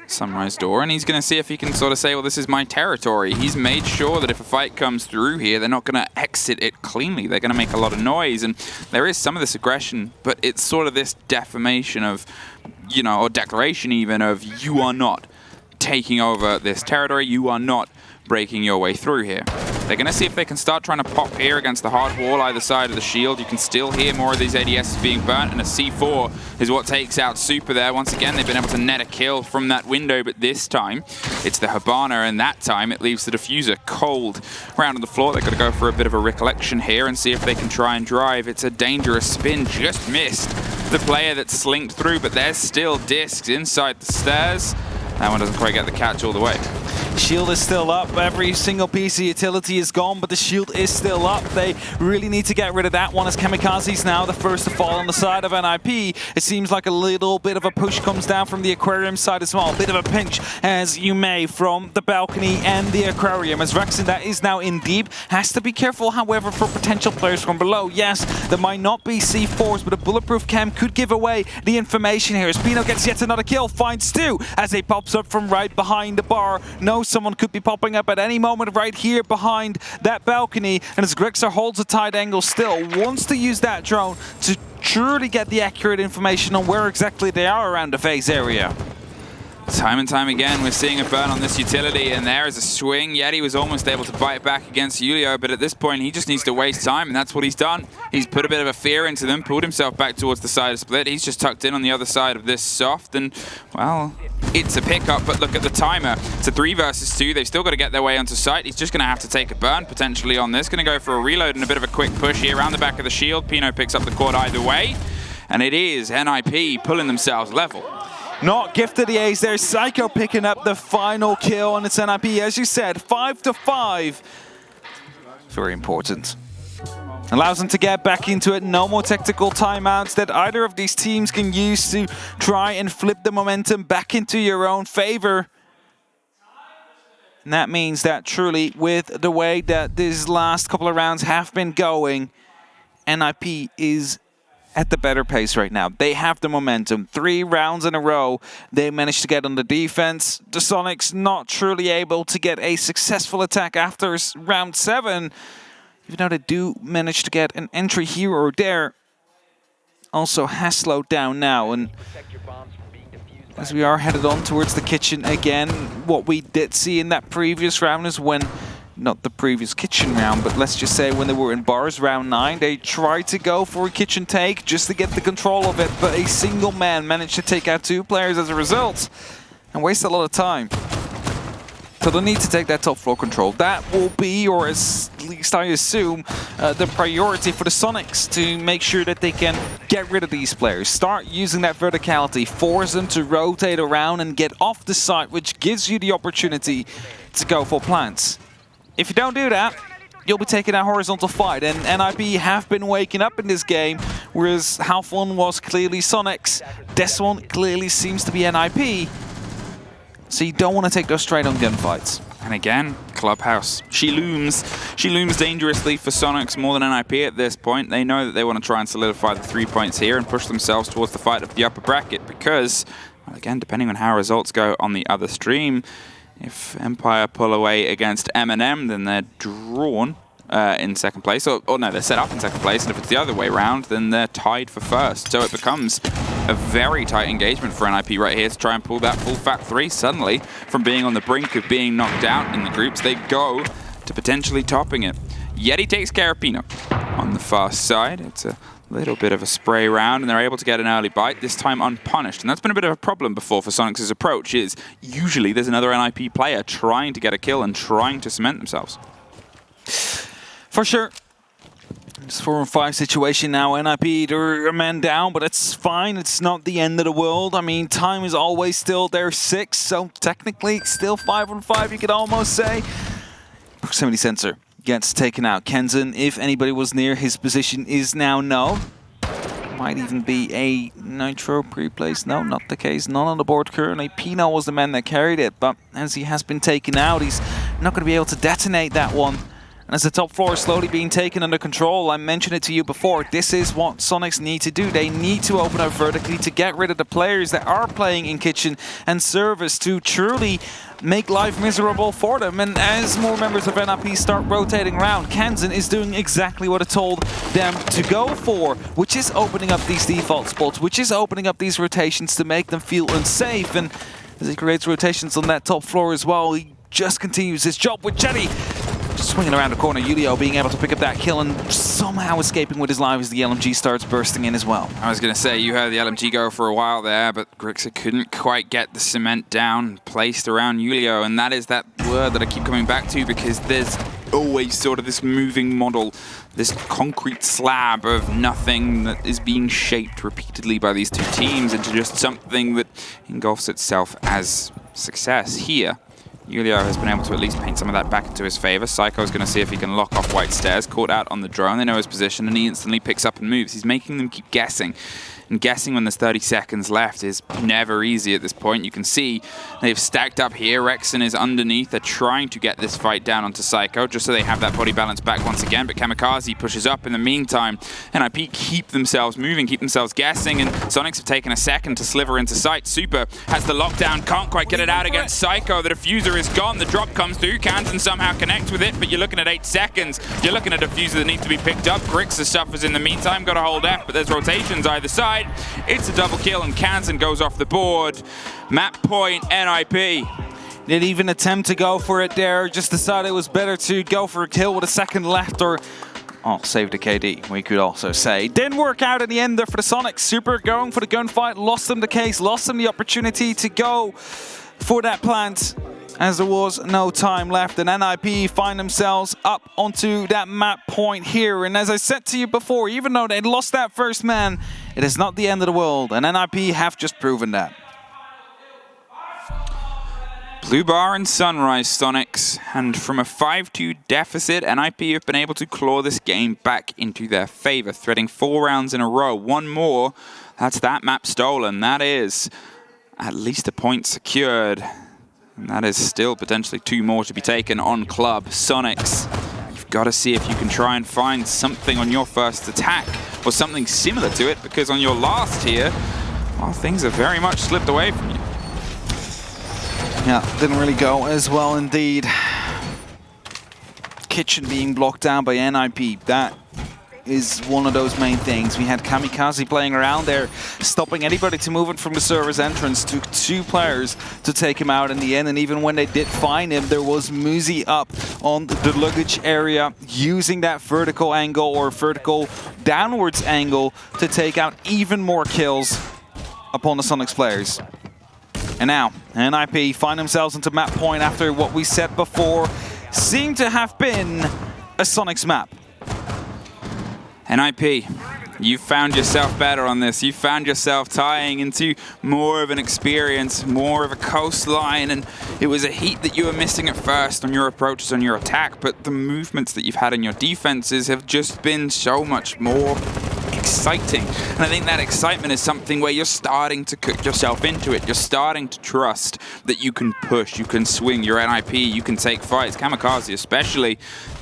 Sunrise door, and he's going to see if he can sort of say, well, this is my territory. He's made sure that if a fight comes through here, they're not going to exit it cleanly. They're going to make a lot of noise, and there is some of this aggression, but it's sort of this defamation of, you know, or declaration even of, you are not taking over this territory, you are not breaking your way through here. They're going to see if they can start trying to pop here against the hard wall either side of the shield. You can still hear more of these ADSs being burnt, and a C4 is what takes out Super there. Once again, they've been able to net a kill from that window, but this time it's the Habana, and that time it leaves the diffuser cold. Round on the floor, they've got to go for a bit of a recollection here and see if they can try and drive. It's a dangerous spin, just missed the player that slinked through, but there's still discs inside the stairs. That one doesn't quite get the catch all the way. Shield is still up. Every single piece of utility is gone, but the shield is still up. They really need to get rid of that one as Kamikaze's now the first to fall on the side of NIP. It seems like a little bit of a push comes down from the aquarium side as well. A bit of a pinch, as you may, from the balcony and the aquarium. As Rexon, that is now in deep, has to be careful, however, for potential players from below. Yes, there might not be C4s, but a bulletproof cam could give away the information here. As Pino gets yet another kill, finds Stu as he pops up from right behind the bar. No, someone could be popping up at any moment right here behind that balcony, and as Grixer holds a tight angle still, wants to use that drone to truly get the accurate information on where exactly they are around the phase area. Time and time again, we're seeing a burn on this utility, and there is a swing. Yeti was almost able to bite back against Julio, but at this point, he just needs to waste time, and that's what he's done. He's put a bit of a fear into them, pulled himself back towards the side of split. He's just tucked in on the other side of this soft, and, well, it's a pickup, but look at the timer. It's a 3 versus 2. They've still got to get their way onto site. He's just going to have to take a burn, potentially, on this. Going to go for a reload and a bit of a quick push here around the back of the shield. Pino picks up the quad either way, and it is NIP pulling themselves level. Not gifted the ace there. Psycho picking up the final kill, and it's NIP, as you said, 5-5. Very important. Allows them to get back into it. No more tactical timeouts that either of these teams can use to try and flip the momentum back into your own favor. And that means that truly, with the way that these last couple of rounds have been going, NIP is at the better pace right now. They have the momentum. 3 rounds in a row, they managed to get on the defense. The Soniqs not truly able to get a successful attack after round 7. Even though they do manage to get an entry here or there, also has slowed down now. And as we are headed on towards the kitchen again, what we did see in that previous round is when, not the previous kitchen round, but let's just say when they were in bars round 9, they tried to go for a kitchen take just to get the control of it, but a single man managed to take out 2 players as a result and waste a lot of time. So they need to take that top floor control. That will be, or at least I assume, the priority for the Soniqs to make sure that they can get rid of these players. Start using that verticality, force them to rotate around and get off the site, which gives you the opportunity to go for plants. If you don't do that, you'll be taking that horizontal fight, and NIP have been waking up in this game, whereas half one was clearly Soniqs. This one clearly seems to be NIP. So you don't want to take those straight-on gunfights. And again, clubhouse. She looms dangerously for Soniqs more than NIP at this point. They know that they want to try and solidify the 3 points here and push themselves towards the fight of the upper bracket because, well, again, depending on how results go on the other stream, if Empire pull away against M&M, then they're drawn in second place. Or no, they're set up in second place, and if it's the other way around, then they're tied for first. So it becomes a very tight engagement for NIP right here to try and pull that full fat 3. Suddenly, from being on the brink of being knocked out in the groups, they go to potentially topping it. Yeti takes care of Pino on the far side. It's a little bit of a spray round, and they're able to get an early bite, this time unpunished. And that's been a bit of a problem before for Soniqs' approach, is usually there's another NIP player trying to get a kill and trying to cement themselves. For sure. It's 4-on-5 situation now. NIP, they're a man down, but it's fine. It's not the end of the world. I mean, time is always still there 6, so technically still 5-on-5, you could almost say. Proximity sensor gets taken out. Kenzen, if anybody was near his position, is now known. Might even be a Nitro pre-place. No, not the case. None on the board currently. Pino was the man that carried it, but as he has been taken out, he's not going to be able to detonate that one. And as the top floor is slowly being taken under control, I mentioned it to you before, this is what Soniqs need to do. They need to open up vertically to get rid of the players that are playing in kitchen and service to truly make life miserable for them. And as more members of NIP start rotating around, Kenzen is doing exactly what it told them to go for, which is opening up these default spots, which is opening up these rotations to make them feel unsafe. And as he creates rotations on that top floor as well, he just continues his job with Jetty. Swinging around the corner, Julio being able to pick up that kill and somehow escaping with his life as the LMG starts bursting in as well. I was going to say, you heard the LMG go for a while there, but Grixer couldn't quite get the cement down, placed around Julio, and that is that word that I keep coming back to because there's always sort of this moving model, this concrete slab of nothing that is being shaped repeatedly by these two teams into just something that engulfs itself as success. Here, Julio has been able to at least paint some of that back into his favor. Psycho's going to see if he can lock off White Stairs. Caught out on the drone. They know his position, and he instantly picks up and moves. He's making them keep guessing. And guessing when there's 30 seconds left is never easy at this point. You can see they've stacked up here. Rexon is underneath. They're trying to get this fight down onto Psycho, just so they have that body balance back once again. But Kamikaze pushes up in the meantime. NIP keep themselves moving, keep themselves guessing, and Soniqs have taken a second to sliver into sight. Super has the lockdown, can't quite get it out against Psycho. The diffuser is gone. The drop comes through. Kanzen somehow connects with it, but you're looking at 8 seconds. You're looking at a diffuser that needs to be picked up. Grixer suffers in the meantime. Got to hold F, but there's rotations either side. It's a double kill, and Kanzen goes off the board. Map point, NIP. Didn't even attempt to go for it there. Just decided it was better to go for a kill with a second left, or save the KD, we could also say. Didn't work out in the end there for the Soniqs. Super going for the gunfight, lost them the case, lost them the opportunity to go for that plant, as there was no time left, and NIP find themselves up onto that map point here. And as I said to you before, even though they lost that first man, it is not the end of the world, and NIP have just proven that. Blue Bar and Sunrise Soniqs, and from a 5-2 deficit, NIP have been able to claw this game back into their favor, threading 4 rounds in a row. One more, that's that map stolen. That is at least a point secured. And that is still potentially 2 more to be taken on club. Soniqs, you've got to see if you can try and find something on your first attack, or something similar to it, because on your last here, well, things have very much slipped away from you. Yeah, didn't really go as well indeed. Kitchen being blocked down by NIP, that is one of those main things. We had Kamikaze playing around there, stopping anybody to move it from the server's entrance. Took 2 players to take him out in the end, and even when they did find him, there was Muzi up on the luggage area, using that vertical angle or vertical downwards angle to take out even more kills upon the Soniqs players. And now, NIP find themselves into map point after what we said before seemed to have been a Soniqs map. NIP, you found yourself better on this. You found yourself tying into more of an experience, more of a coastline, and it was a heat that you were missing at first on your approaches, on your attack, but the movements that you've had in your defenses have just been so much more exciting. And I think that excitement is something where you're starting to cook yourself into it. You're starting to trust that you can push, you can swing, you're NIP, you can take fights. Kamikaze especially,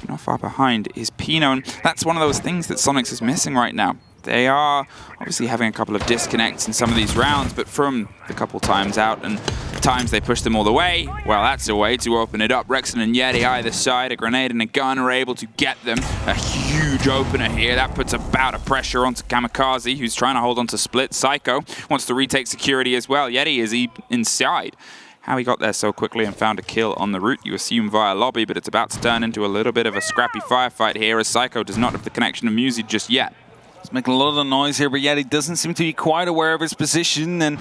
not far behind is Pino, and that's one of those things that Soniqs is missing right now. They are obviously having a couple of disconnects in some of these rounds, but from the couple times out and times they push them all the way, well, that's a way to open it up. Rexon and Yeti either side, a grenade and a gun are able to get them. A huge opener here. That puts about a pressure onto Kamikaze, who's trying to hold on to Split. Psycho wants to retake security as well. Yeti is inside. How he got there so quickly and found a kill on the route, you assume via lobby, but it's about to turn into a little bit of a scrappy firefight here as Psycho does not have the connection to Musi just yet. He's making a lot of noise here, but yet he doesn't seem to be quite aware of his position. And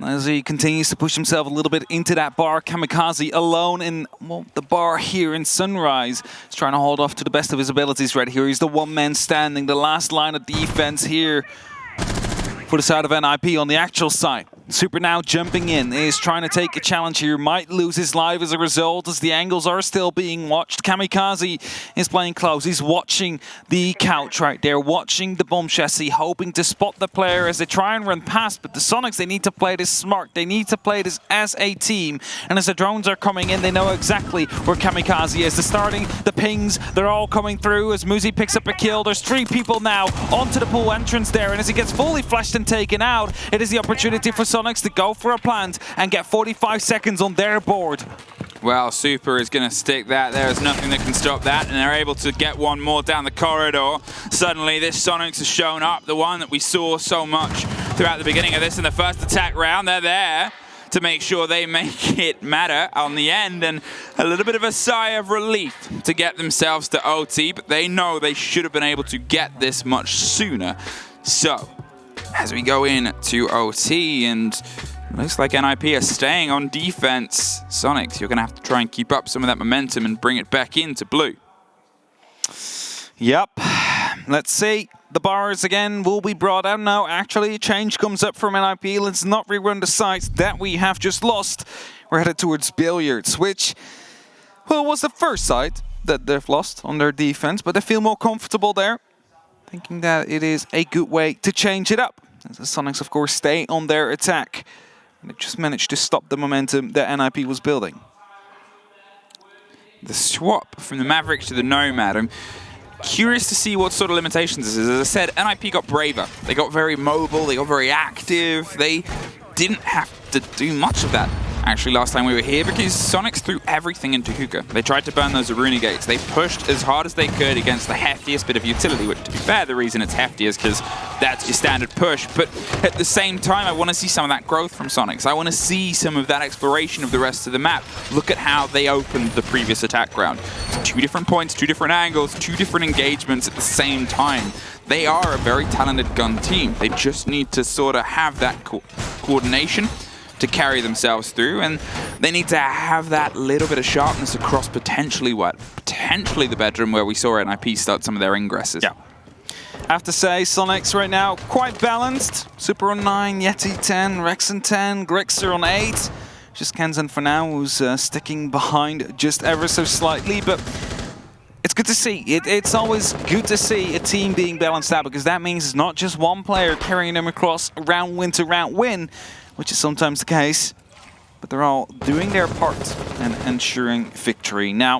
as he continues to push himself a little bit into that bar, Kamikaze alone in the bar here in Sunrise. He's trying to hold off to the best of his abilities right here. He's the one man standing, the last line of defense here for the side of NIP on the actual side. Super now jumping in, is trying to take a challenge here, might lose his life as a result as the angles are still being watched. Kamikaze is playing close, he's watching the couch right there, watching the bomb chassis, hoping to spot the player as they try and run past, but the Soniqs, they need to play this smart, they need to play this as a team, and as the drones are coming in, they know exactly where Kamikaze is. They're starting, the pings, they're all coming through as Musi picks up a kill. There's 3 people now onto the pool entrance there, and as he gets fully flashed and taken out, it is the opportunity for Soniqs to go for a plant and get 45 seconds on their board. Well, Super is going to stick that. There is nothing that can stop that, and they're able to get one more down the corridor. Suddenly, this Soniqs has shown up, the one that we saw so much throughout the beginning of this in the first attack round. They're there to make sure they make it matter on the end, and a little bit of a sigh of relief to get themselves to OT, but they know they should have been able to get this much sooner. So, as we go in to OT, and looks like NIP are staying on defense. Soniqs, you're going to have to try and keep up some of that momentum and bring it back into blue. Yep. Let's see. The bars again will be brought out now. Actually, a change comes up from NIP. Let's not rerun the sites that we have just lost. We're headed towards Billiards, which, well, was the first site that they've lost on their defense, but they feel more comfortable there, thinking that it is a good way to change it up. As the Soniqs, of course, stay on their attack. And they just managed to stop the momentum that NIP was building. The swap from the Maverick to the Nomad. I'm curious to see what sort of limitations this is. As I said, NIP got braver. They got very mobile. They got very active. They didn't have to do much of that, actually, last time we were here, because Soniqs threw everything into Hookah. They tried to burn those Aruna gates. They pushed as hard as they could against the heftiest bit of utility, which, to be fair, the reason it's hefty is because that's your standard push. But at the same time, I want to see some of that growth from Soniqs. I want to see some of that exploration of the rest of the map. Look at how they opened the previous attack round. 2 different points, 2 different angles, 2 different engagements at the same time. They are a very talented gun team. They just need to sort of have that coordination to carry themselves through, and they need to have that little bit of sharpness across potentially the bedroom where we saw NIP start some of their ingresses. Yeah. I have to say, Soniqs right now quite balanced. Super on 9, Yeti 10, Rexon 10, Grixer on 8. Just Kenzen for now, who's sticking behind just ever so slightly, but it's good to see. It's always good to see a team being balanced out, because that means it's not just one player carrying them across round win to round win, which is sometimes the case, but they're all doing their part and ensuring victory. Now,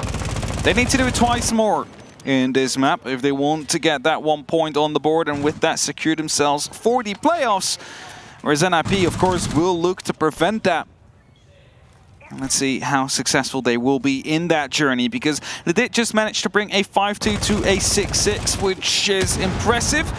they need to do it twice more in this map if they want to get that 1 point on the board, and with that secure themselves for the playoffs, whereas NIP, of course, will look to prevent that. And let's see how successful they will be in that journey, because they did just manage to bring a 5-2 to a 6-6, which is impressive.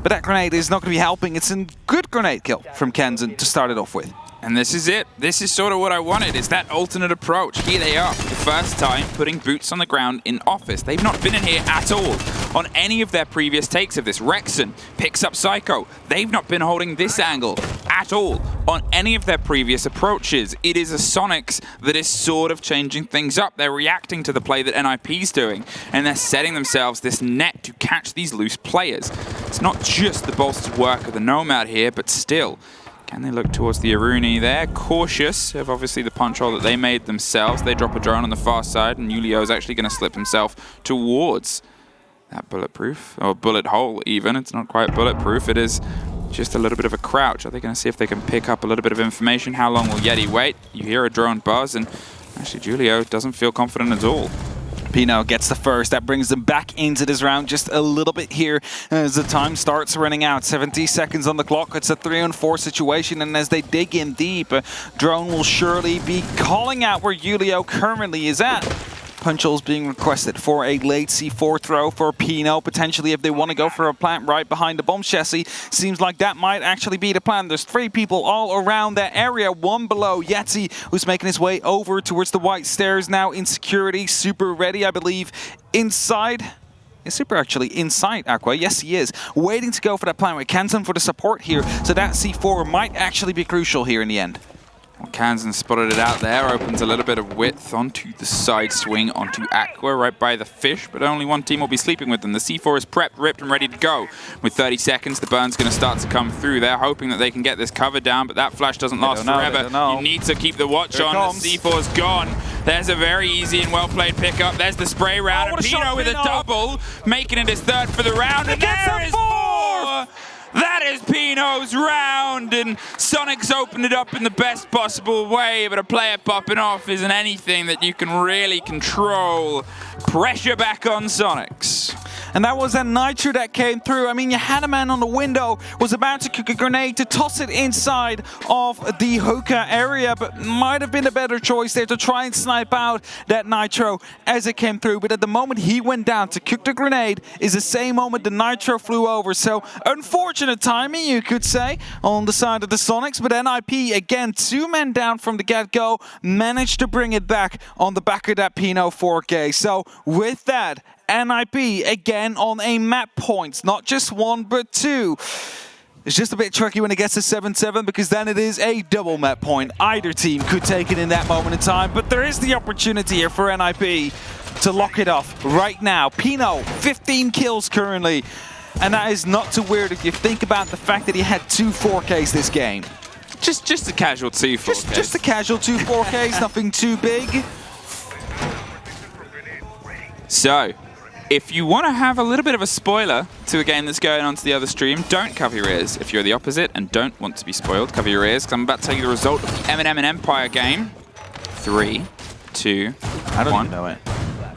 But that grenade is not going to be helping. It's a good grenade kill from Kenzen to start it off with. And this is it. This is sort of what I wanted, is that alternate approach. Here they are, for the first time putting boots on the ground in office. They've not been in here at all on any of their previous takes of this. Rexon picks up Psycho. They've not been holding this angle at all on any of their previous approaches. It is a Soniqs that is sort of changing things up. They're reacting to the play that NIP's doing, and they're setting themselves this net to catch these loose players. It's not just the bolstered work of the Nomad here, but still, can they look towards the Aruni there? Cautious of obviously the punch hole that they made themselves. They drop a drone on the far side, and Julio is actually going to slip himself towards that bulletproof, or bullet hole even. It's not quite bulletproof. It is just a little bit of a crouch. Are they going to see if they can pick up a little bit of information? How long will Yeti wait? You hear a drone buzz, and actually Julio doesn't feel confident at all. Pino gets the first. That brings them back into this round just a little bit here as the time starts running out. 70 seconds on the clock. It's a 3-on-4 situation, and as they dig in deep, Drone will surely be calling out where Julio currently is at. Punch holes being requested for a late C4 throw for Pino, potentially if they want to go for a plant right behind the bomb chassis. Seems like that might actually be the plan. There's 3 people all around that area, 1 below Yeti, who's making his way over towards the white stairs now in security. Super ready, I believe, inside. Is Super actually inside Aqua? Yes, he is. Waiting to go for that plant with Kansan for the support here, so that C4 might actually be crucial here in the end. Well, Kansan spotted it out there, opens a little bit of width onto the side swing onto Aqua, right by the fish, but only one team will be sleeping with them. The C4 is prepped, ripped, and ready to go. With 30 seconds, the burn's going to start to come through. They're hoping that they can get this cover down, but that flash doesn't last forever. You need to keep the watch on. The C4's gone. There's a very easy and well-played pickup. There's the spray round, and Pino with a double, making it his 3rd for the round, and there is 4! That is Pino's round, and Soniqs opened it up in the best possible way, but a player popping off isn't anything that you can really control. Pressure back on Soniqs. And that was a Nitro that came through. I mean, you had a man on the window, was about to kick a grenade to toss it inside of the hookah area, but might have been a better choice there to try and snipe out that Nitro as it came through. But at the moment he went down to kick the grenade is the same moment the Nitro flew over. So unfortunate timing, you could say, on the side of the Soniqs. But NIP, again, 2 men down from the get-go, managed to bring it back on the back of that Pino 4K. So with that, NIP again on a map point, not just 1 but 2. It's just a bit tricky when it gets to 7-7 because then it is a double map point. Either team could take it in that moment in time, but there is the opportunity here for NIP to lock it off right now. Pino, 15 kills currently, and that is not too weird if you think about the fact that he had 2 4Ks this game. Just a casual 2 4Ks. Just a casual 2 4Ks, nothing too big. So, if you want to have a little bit of a spoiler to a game that's going on to the other stream, don't cover your ears. If you're the opposite and don't want to be spoiled, cover your ears, because I'm about to tell you the result of the M&M and Empire game. 3, 2, I don't 1. even know it.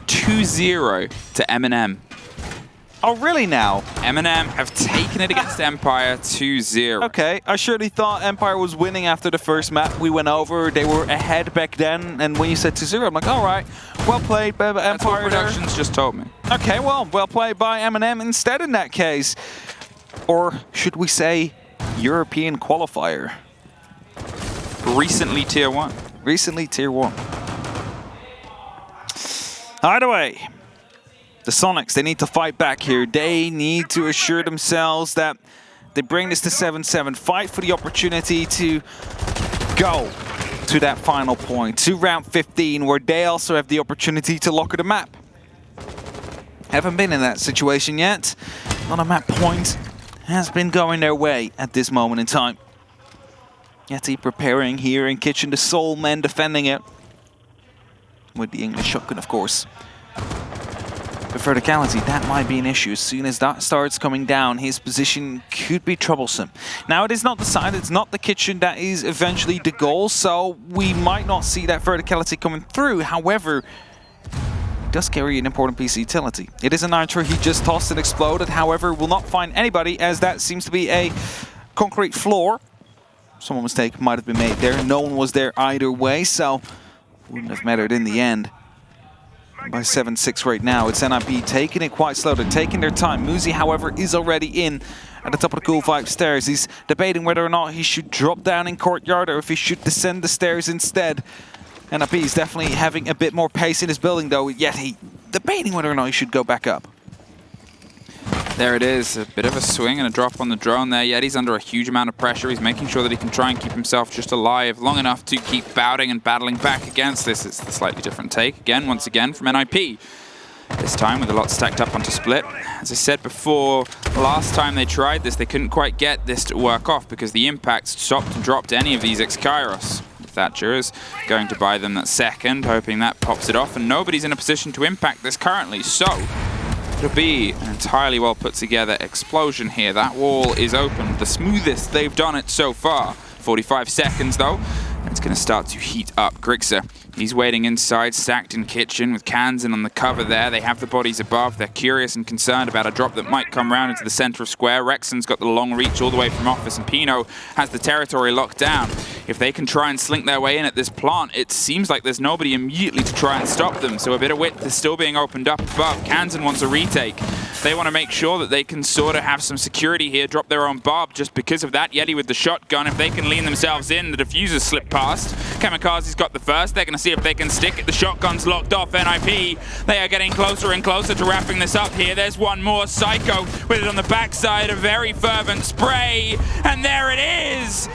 2-0 to M&M. Oh, really now? M&M have taken it against Empire 2-0. Okay, I surely thought Empire was winning after the first map we went over. They were ahead back then, and when you said 2-0, I'm like, all right, well played by Empire. That's what Productions just told me. Okay, well played by M&M instead in that case. Or should we say European qualifier? Recently Tier 1. Recently Tier 1. Either way, the Soniqs, they need to fight back here. They need to assure themselves that they bring this to 7-7. Fight for the opportunity to go to that final point, to round 15, where they also have the opportunity to lock the map. Haven't been in that situation yet. Not a map point has been going their way at this moment in time. Yeti preparing here in kitchen, the sole man defending it. With the English shotgun, of course. The verticality, that might be an issue. As soon as that starts coming down, his position could be troublesome. Now, it is not decided, it's not the kitchen that is eventually the goal, so we might not see that verticality coming through. However, it does carry an important piece of utility. It is a Nitro he just tossed and exploded, however, will not find anybody, as that seems to be a concrete floor. Some mistake might have been made there. No one was there either way, so wouldn't have mattered in the end. By 7-6 right now, it's NIP taking it quite slow. They're taking their time. Muzi, however, is already in at the top of the Cool 5 stairs. He's debating whether or not he should drop down in courtyard or if he should descend the stairs instead. NIP is definitely having a bit more pace in his building, though, yet he debating whether or not he should go back up. There it is, a bit of a swing and a drop on the drone there. Yeti's under a huge amount of pressure. He's making sure that he can try and keep himself just alive long enough to keep bouting and battling back against this. It's a slightly different take, once again, from NIP. This time with a lot stacked up onto Split. As I said before, last time they tried this, they couldn't quite get this to work off because the impact stopped and dropped any of these X-Kairos. Thatcher is going to buy them that second, hoping that pops it off, and nobody's in a position to impact this currently. So, It'll be an entirely well put together explosion here. That wall is open, the smoothest they've done it so far. 45 seconds though. It's going to start to heat up. Grixer, he's waiting inside, stacked in kitchen with Kansan on the cover there. They have the bodies above. They're curious and concerned about a drop that might come round into the center of square. Rexon's got the long reach all the way from office, and Pino has the territory locked down. If they can try and slink their way in at this plant, it seems like there's nobody immediately to try and stop them. So a bit of width is still being opened up above. Kansan wants a retake. They want to make sure that they can sort of have some security here, drop their own barb just because of that. Yeti with the shotgun, if they can lean themselves in, the diffusers slip past. Kamikaze's got the first. They're going to see if they can stick it. The shotgun's locked off. NIP, they are getting closer and closer to wrapping this up here. There's one more. Psycho with it on the backside. A very fervent spray. And there it is.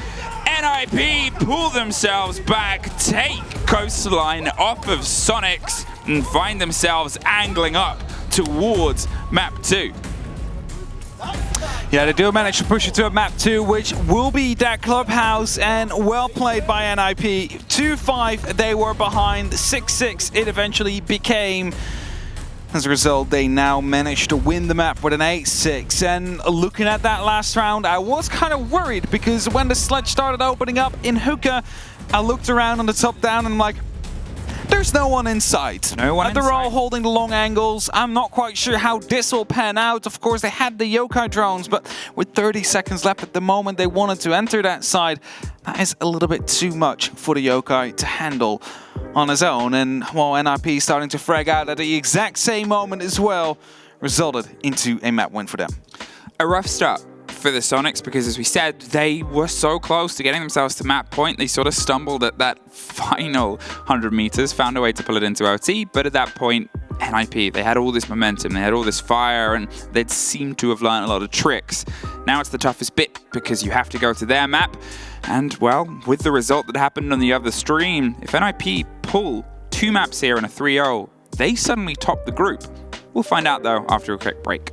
NIP pull themselves back, take Coastline off of Soniqs, and find themselves angling up towards map 2. Yeah, they do manage to push it to a map 2, which will be that clubhouse, and well played by NIP. 2-5, they were behind. 6-6, it eventually became. As a result, they now managed to win the map with an 8-6. And looking at that last round, I was kind of worried, because when the sledge started opening up in Hookah, I looked around on the top down and I'm like, there's no one in sight. No one in They're all sight. holding the long angles. I'm not quite sure how this will pan out. Of course, they had the yokai drones, but with 30 seconds left at the moment, they wanted to enter that side. That is a little bit too much for the yokai to handle on his own. And while NIP starting to frag out at the exact same moment as well, resulted into a map win for them. A rough start for the Soniqs, because as we said, they were so close to getting themselves to map point. They sort of stumbled at that final 100 meters, found a way to pull it into OT, but at that point, NIP, they had all this momentum, they had all this fire, and they'd seemed to have learned a lot of tricks. Now it's the toughest bit, because you have to go to their map, and well, with the result that happened on the other stream, if NIP pull 2 maps here and a 3-0, they suddenly top the group. We'll find out though after a quick break.